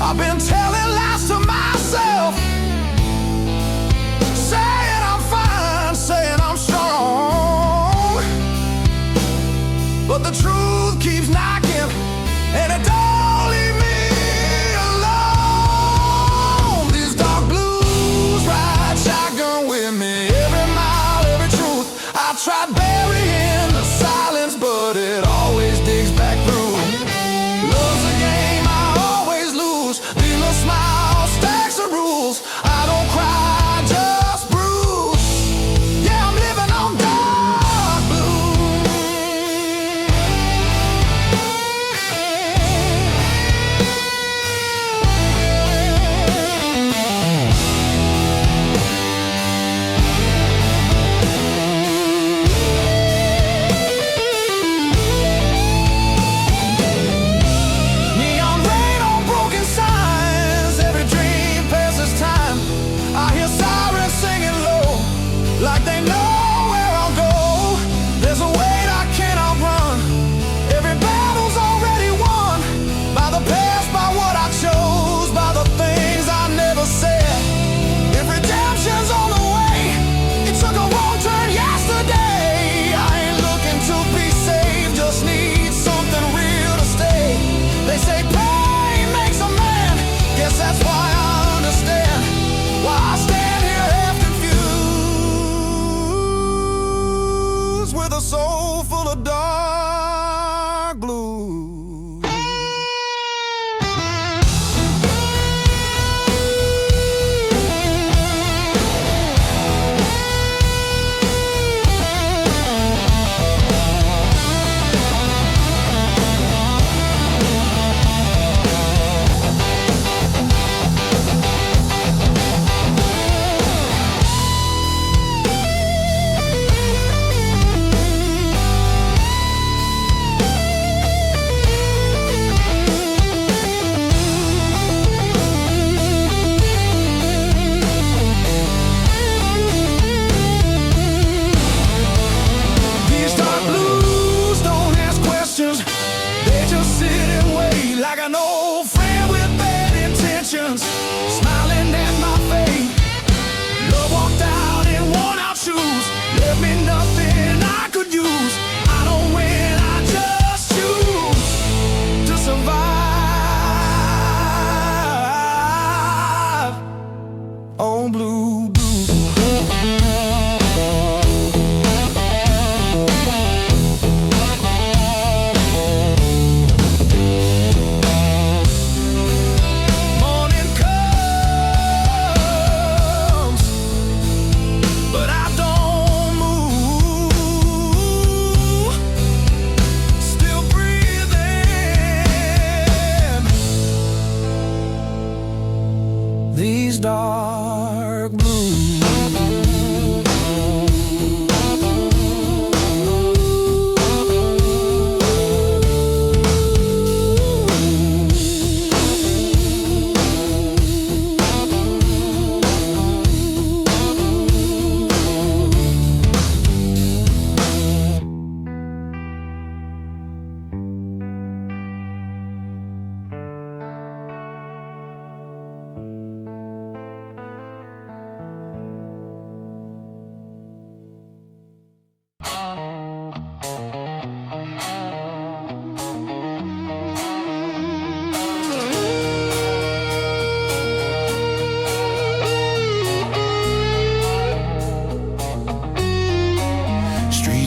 I've been telling lies to myself, saying I'm fine, saying I'm strong, but the truth keeps knocking, and it don't leave me alone. These dark blues ride shotgun with me, every mile, every truth. I tried burying the silence, but it always digs back through. Love's a game I always lose, leave a smile, stacks of rules. I don't cry, just bruise. Yeah, I'm living on dark blue. soul full of dark blue. Like an old friend with bad intentions, smiling at my fate. Love walked out in worn-out shoes, left me nothing I could use. I don't win, I just choose to survive on blue blues. These dark blues.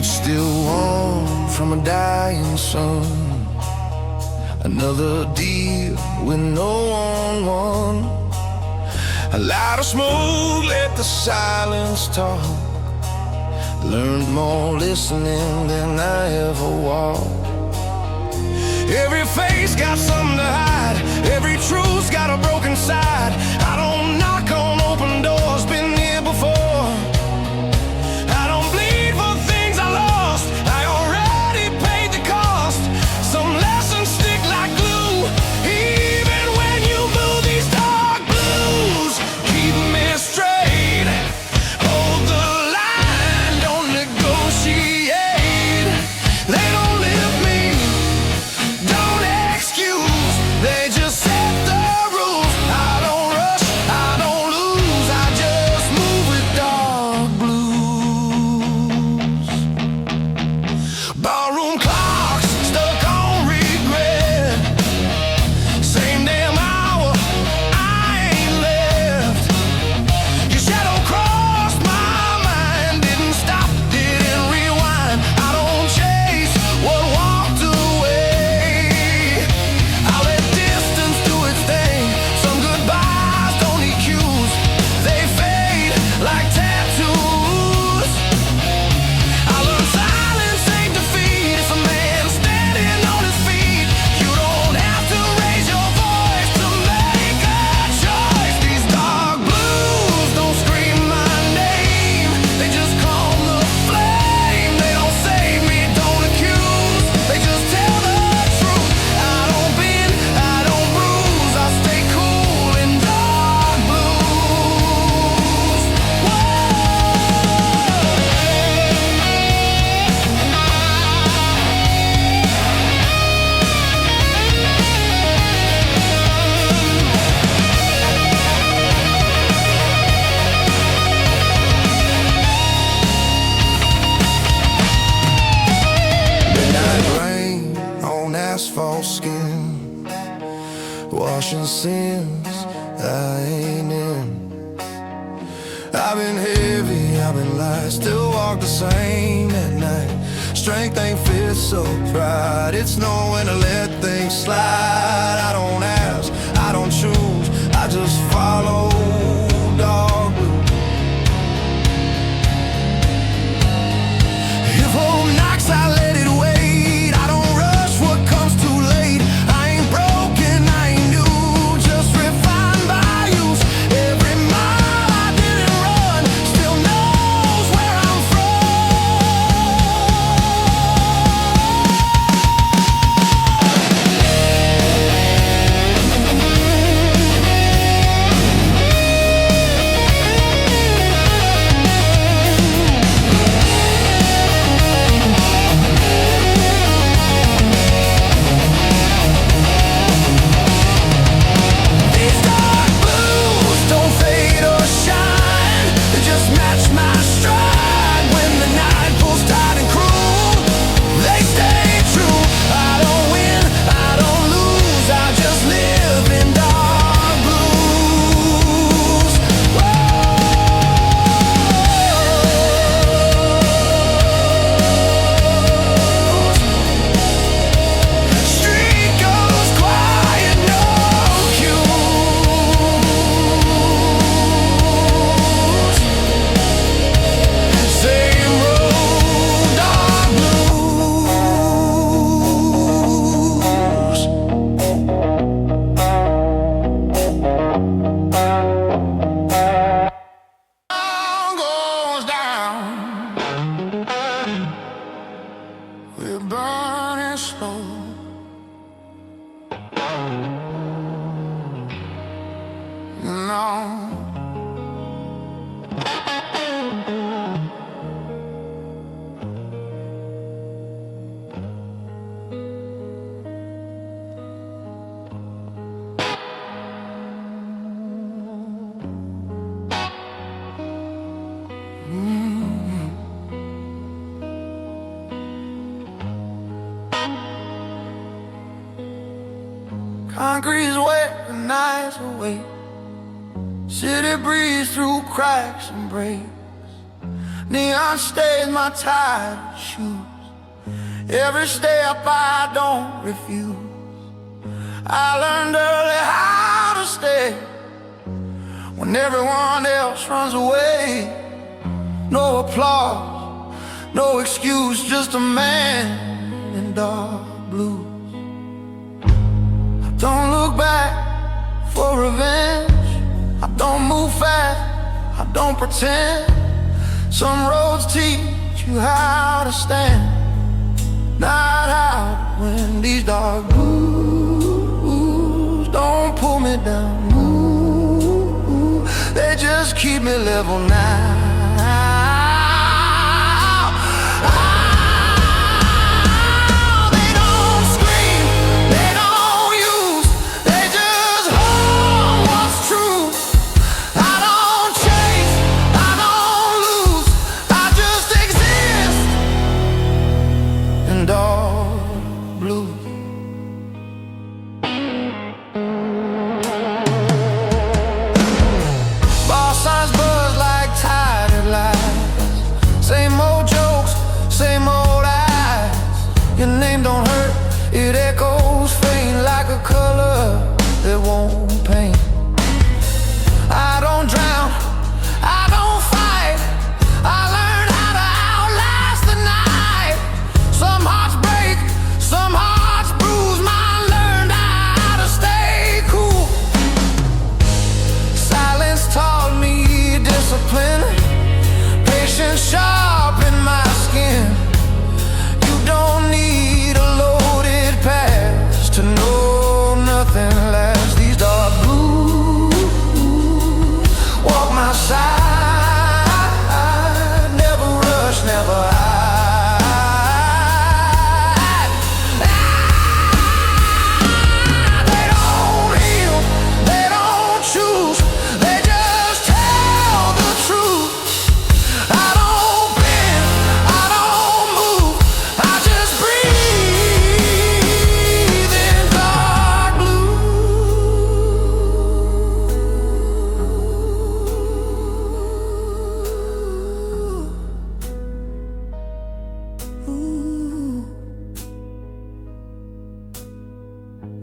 Still warm from a dying sun. Another deal with no one won. A lot of smoke, let the silence talk. Learned more listening than I ever walked. Every face got something to hide. Every truth's got a broken side. I don't knock on open doors, been here before. I don't bleed for things I lost. I already paid the cost. Some lessons stick like glue, even when you move. These dark blues keep me straight. Hold the line, don't negotiate. They don't lift me, don't excuse. They just set the rules. I don't rush, I don't lose. I just move with dark blues. Ballroom clocks stuck on regret. Same damn hour, I ain't left. Your shadow crossed my mind. Didn't stop, didn't rewind. I don't chase what walked away. I let distance do its thing. Some goodbyes don't need cues. They fade like tattoos. I learned silence ain't defeat. It's a man standing on his feet. You don't have to raise your voice to make a choice. These dark blues don't scream my name. They just calm the flame. They don't save me, don't accuse. They just tell the truth. I don't bend, I don't bruise. I stay cool in dark blues. Midnight rain on asphalt skin, washing sins I ain't in. I've been heavy, I've been light, still walk the same at night. Strength ain't fit, so pride. It's knowing to let things slide. I don't ask, I don't choose, I just follow, dog. If hope knocks, I let it wait. I don't rush what comes too late. I ain't broken, I ain't new, just refined by use. Every mile I didn't run still knows where I'm concrete's wet, the nights awake. City breeze through cracks and breaks. Neon stays my tired shoes. Every step I don't refuse. I learned early how to stay when everyone else runs away. No applause, no excuse, just a man in dark blue. Don't look back for revenge. I don't move fast, I don't pretend. Some roads teach you how to stand, not how when these dark blues don't pull me down. Ooh, they just keep me level now. To know nothing lasts, these dark blues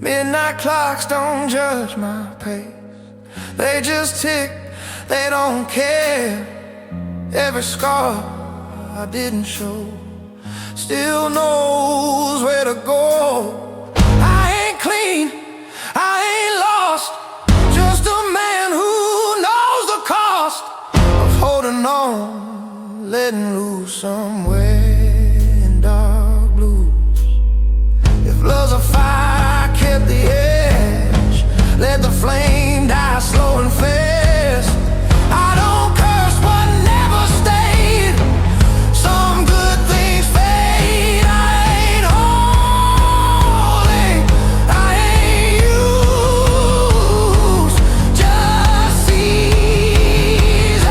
Midnight clocks don't judge my pace. They just tick, they don't care. Every scar I didn't show still knows where to go. I ain't clean, I ain't lost, just a man who knows the cost of holding on, letting loose somewhere in dark blues. If love's a fire, I kept the edge, let the flame die slow and fast. I don't curse what never stayed, some good things fade. I ain't holy, I ain't used, just seasoned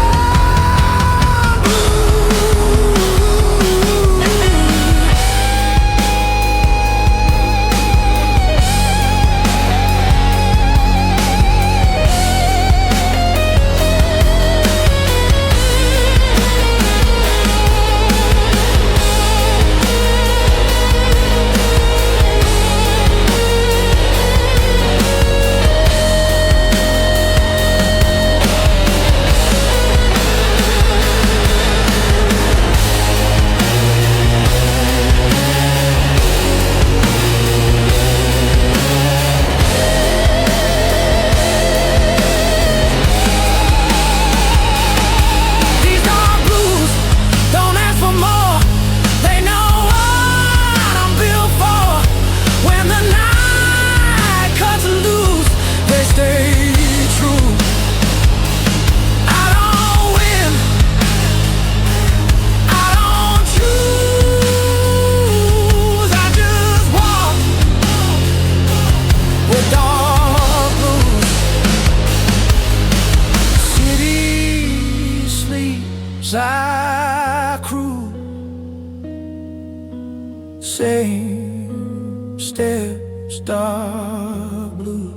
I cruise, same steps, dark blues.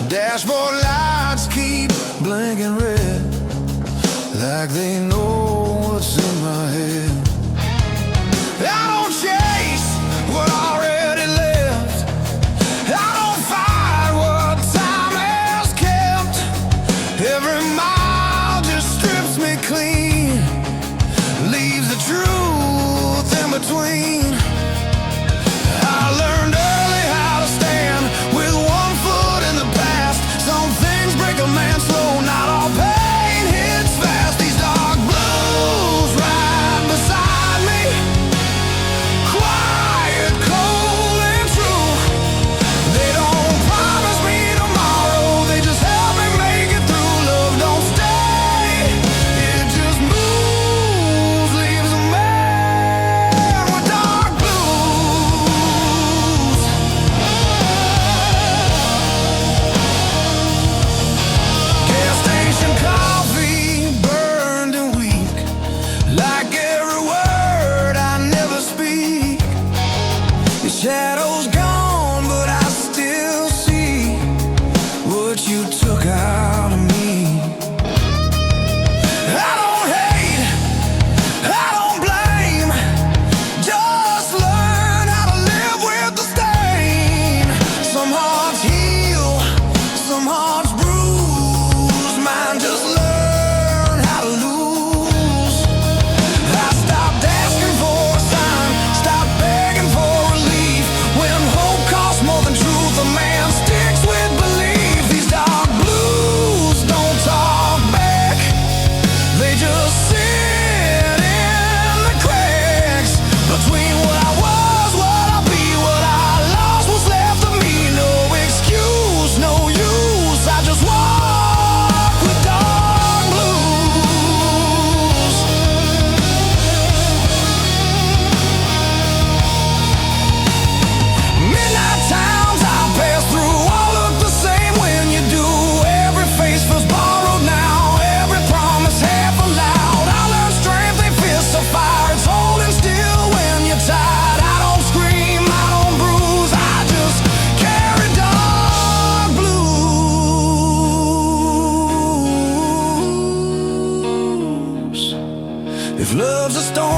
Dashboard lights keep blinking red, like they know what's in my head. I don't chase what already left, I don't fight what time has kept. Every mile just strips me clean, leaves the truth in between. I learned early how to stand with one foot in the past. Some things break a man slow, not all pain hits fast. These dark blues right beside me, quiet, cold and true. They don't promise me tomorrow, they just help me make it through. Love don't stay, it just moves, leaves a man with dark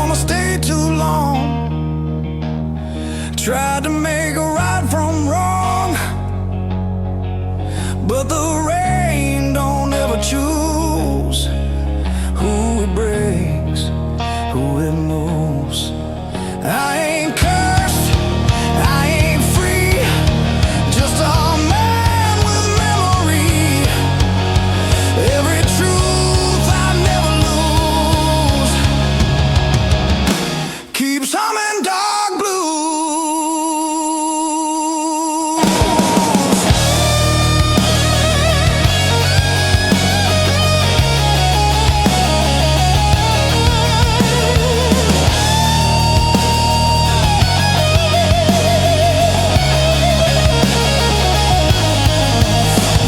wanna stay too long. Tried to make a right from wrong, but the rain don't ever choose who it breaks, who it moves. I ain't cursed, I ain't free, just a man with memory. Every truth I never lose keeps humming dark blues.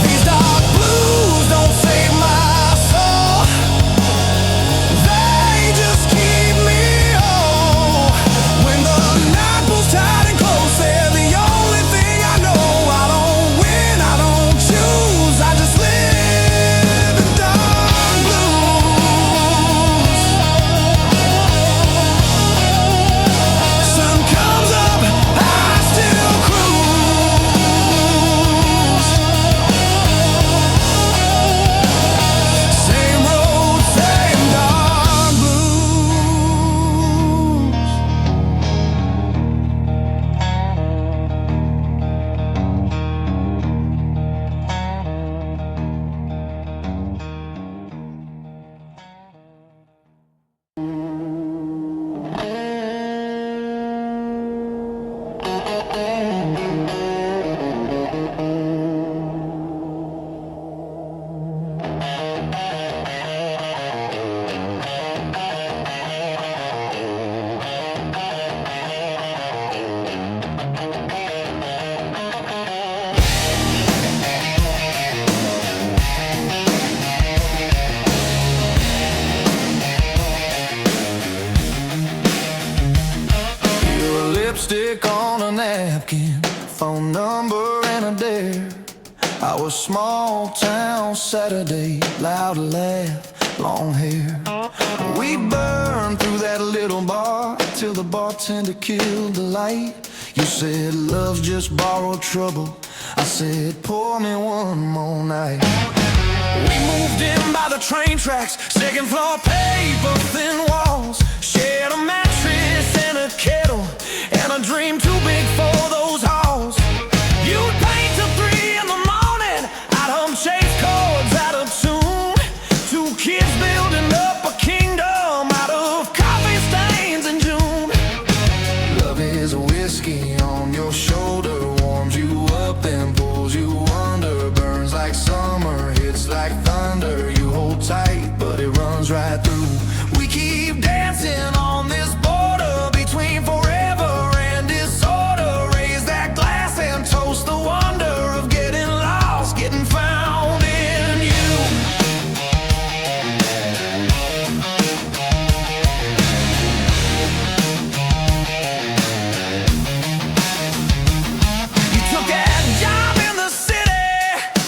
These dark blues don't save my soul, they just keep me whole. When the night pulls tight and close, they're the only thing I know. I don't win, I don't choose, I just live in dark blues. Sun comes up, I still cruise. Same road, same dark blues. You're a lipstick on a napkin, phone number and a dare. Our small town Saturday, loud laugh, long hair. We burned through that little bar till the bartender killed the light. You said love's just borrowed trouble, I said pour me one more night. We moved in by the train tracks, second floor paper thin walls, shared a mattress and a kettle, and a dream too big for those halls. You'd paint till 3 in the morning, I'd hum chase chords out of tune. Two kids building up a kingdom out of coffee stains in June. Love is a whiskey on your shoulder, warms you up and pulls you under, burns like summer, hits like thunder. You hold tight, but it runs right through. We keep dancing on this border between forever and disorder. Raise that glass and toast the wonder of getting lost, getting found in you. You took that job in the city,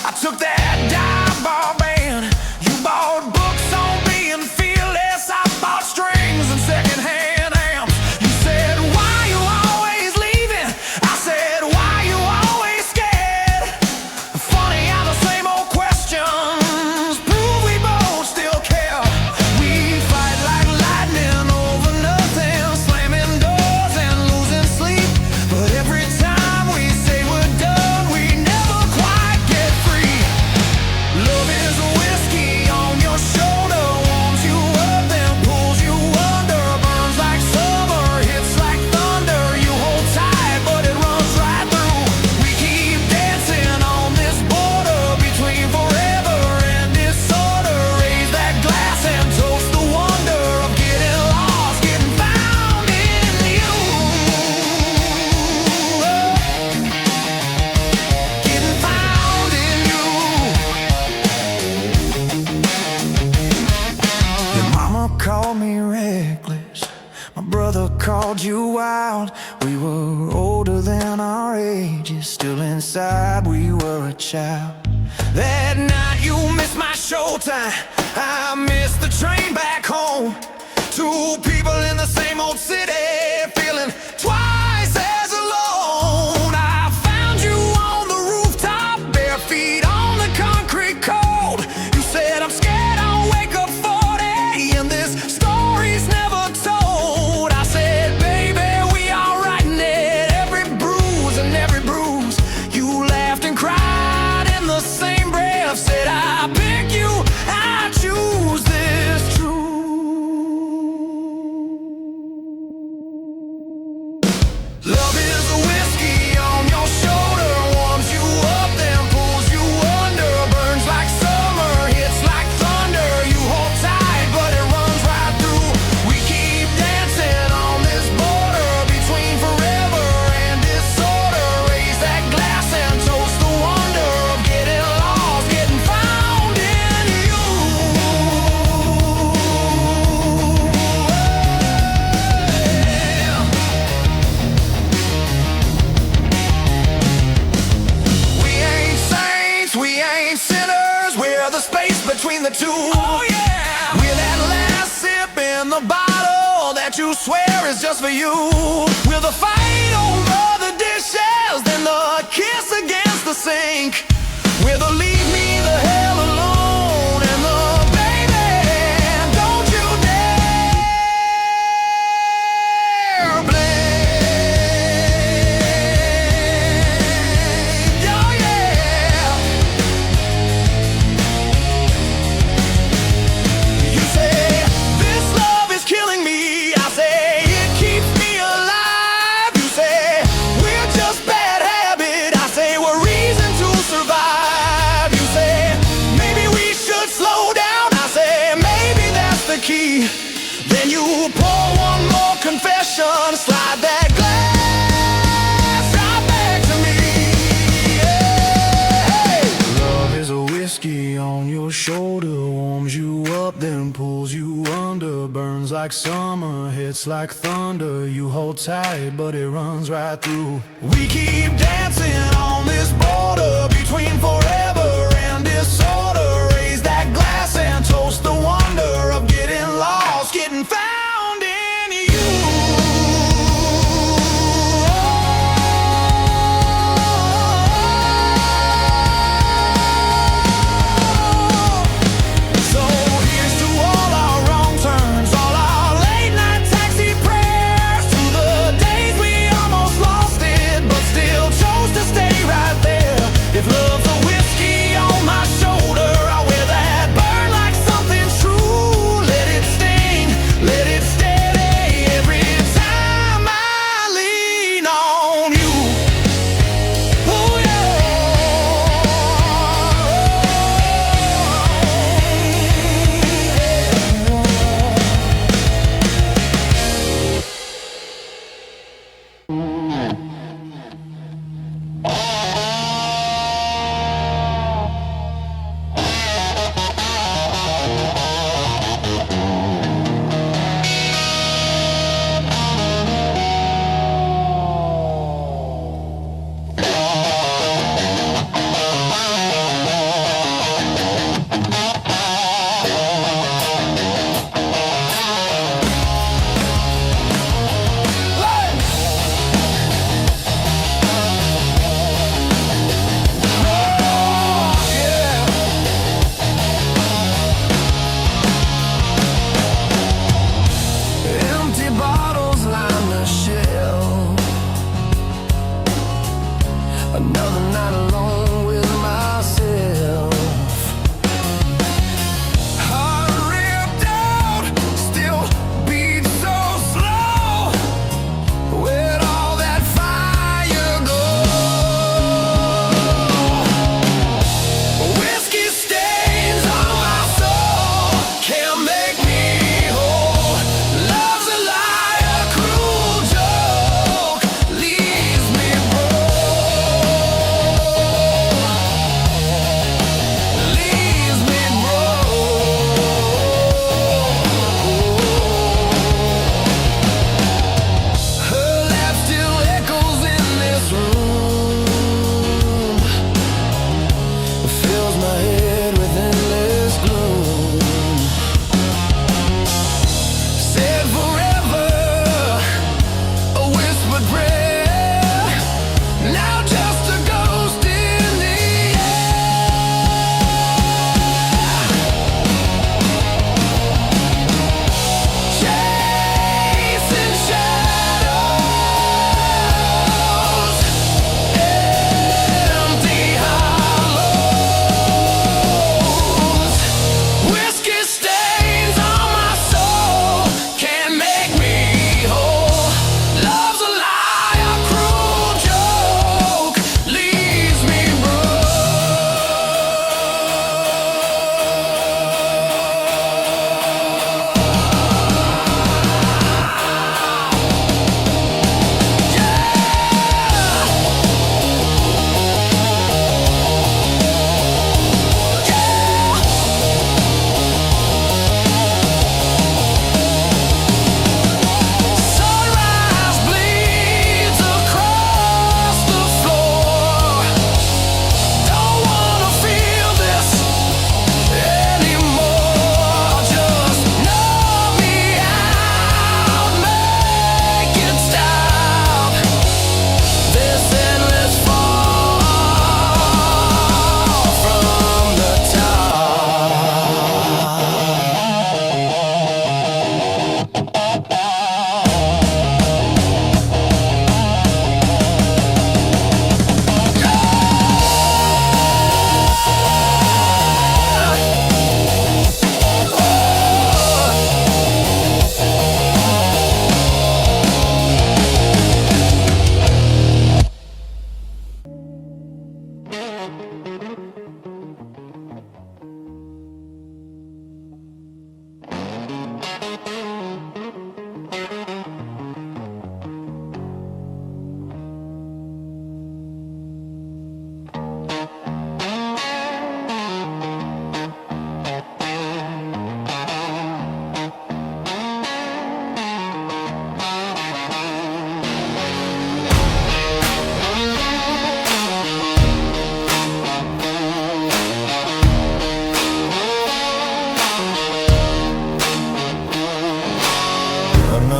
I took that dive bar band. You bought books on being fearless, I bought strings and secondhand amps. You said, why you always leaving? I said, why you always scared? Funny how the same old questions prove we both still care. We fight like lightning over nothing, slamming doors and losing sleep. But every time we say we're done, we never quite get free. Love is a whiskey on your shoulder, warms you up and pulls you under, burns like summer, hits like thunder. You hold tight, but it runs right through. We keep dancing on this border between forever and disorder. Raise that glass and toast the wonder of getting lost, getting found in you. Getting found in you. Your mama called me reckless, my brother called you wild. We were older than our ages, still inside we were a child. That night you missed my showtime, I missed the train back home. To Two people in the same old city, feeling twice as alone. I found you on the rooftop, bare feet on the concrete cold. You said, I'm scared I'll wake up 40 and this story's never told. I said, baby, we are writing it, every bruise and every bruise. You laughed and cried in the same breath, said, I pick you, I choose this truth. Love is a whiskey on your shoulder, warms you up, then pulls you under. Burns like summer, hits like thunder. You hold tight, but it runs right through. We keep dancing on this border between forever and disorder. Raise that glass and toast the wonder of getting lost, getting found in you. We ain't saints, we ain't sinners. We're the space between the two. Oh yeah. We're that last sip in the bottle that you swear is just for you. We're the fight over the dishes, then the kiss against the sink. We're the leave me the hell alone and the baby, don't you dare blame. Oh yeah. You say, this love is killing me. I say, it keeps me alive. You say, we're just bad habit. I say, we're reason to survive. You say, maybe we should slow down. I say, maybe that's the key. Then you pour one more confession, slide that glass right back to me. Hey. Love is a whiskey on your shoulder, warms you up, then pulls you under. Burns like summer, hits like thunder. You hold tight, but it runs right through. We keep dancing on this border between forever and disorder. Raise that glass and toast the wonder of getting lost, getting found in you. So here's to all our wrong turns, all our late night taxi prayers, to the days we almost lost it, but still chose to stay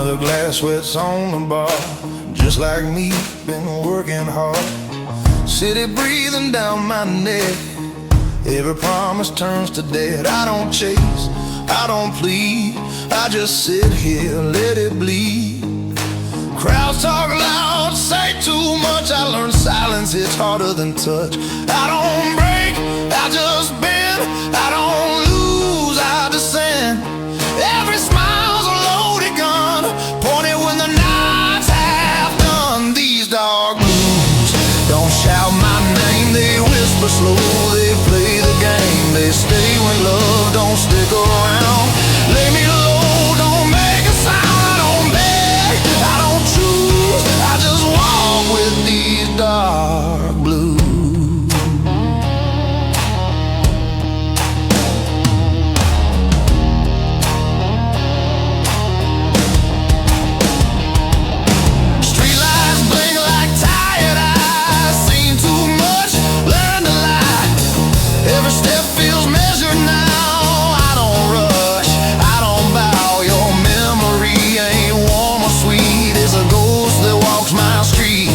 Another glass sweats on the bar, just like me, been working hard. City breathing down my neck, every promise turns to dead. I don't chase, I don't plead, I just sit here, let it bleed. Crowds talk loud, say too much. I learned silence hits harder than touch. I don't break, I just bend. I don't lose, I descend. Every smile's a loaded gun, pointed when the night's half done. These dark blues don't shout my name, they whisper slow. They play the game, they stay when love don't stick around. Lay me low, don't make a sound. I don't beg, I don't choose, I just walk with these dark blues. Streetlights blink like tired eyes, seen too much, learned to lie. Every step feels measured now. I don't rush, I don't bow. Your memory ain't warm or sweet. It's a ghost that walks my street.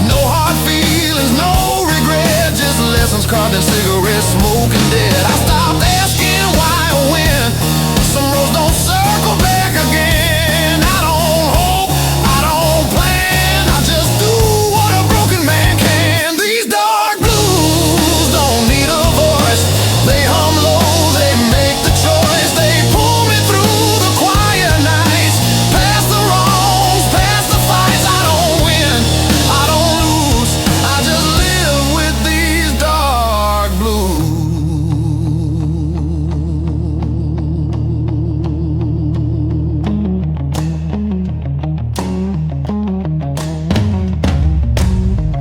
No hard feelings, no regret, just lessons carved in cigarette smoke and dead. I stopped asking why or when. Some roads don't circle back again. I don't hope, I don't plan, I just do what a broken man can. These dark blues don't need a voice, they hum low, they make the choice. They pull me through the quiet nights, past the wrongs, past the fights. I don't win, I don't lose, I just live with these dark blues.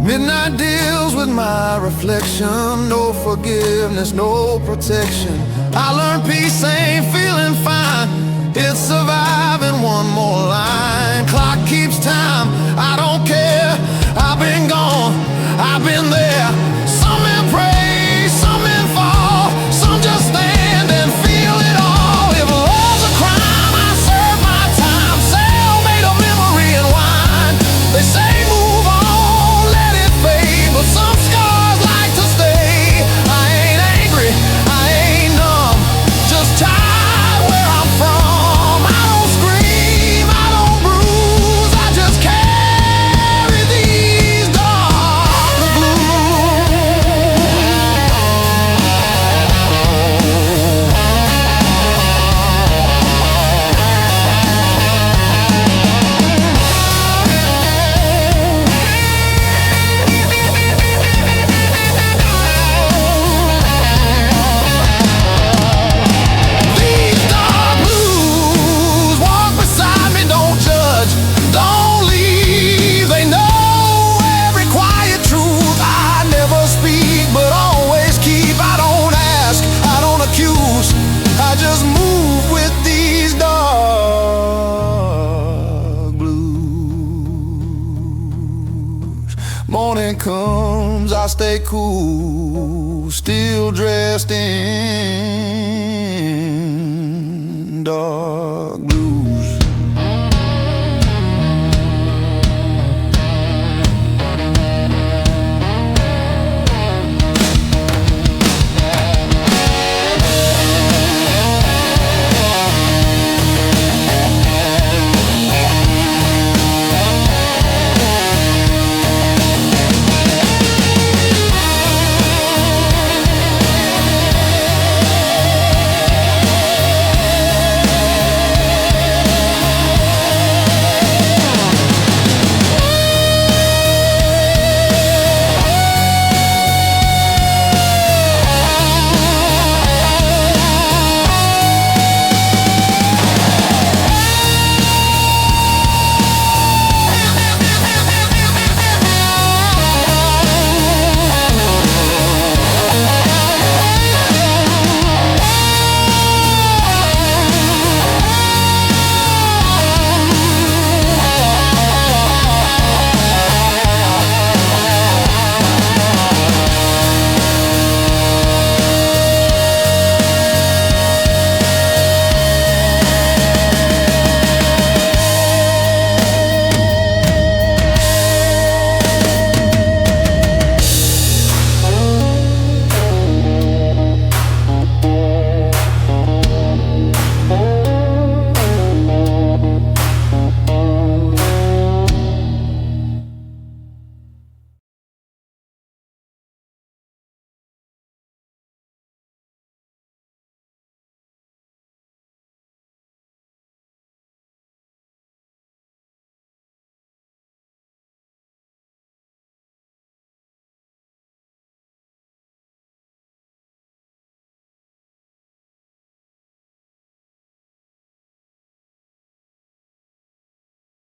Midnight deals with my reflection, no forgiveness, no protection. I learned peace ain't feeling fine, it's surviving one more line. Clock keeps time, I don't care, I've been gone, I've been there. Some men pray, some men fall, some just stand and feel it all. If love's a crime, I serve my time, cellmate of memory and wine. They say move on, let it fade, but some scars like to stay. I ain't angry, I ain't numb, just tired where I'm from. I don't scream, I don't bruise, I just carry these dark blues. These dark blues walk beside me, don't judge, don't leave. They know every quiet truth. I never speak, but always keep. I don't ask, I don't accuse, I just move with these dark blues. Morning comes, I stay cool, still dressed in dark blue.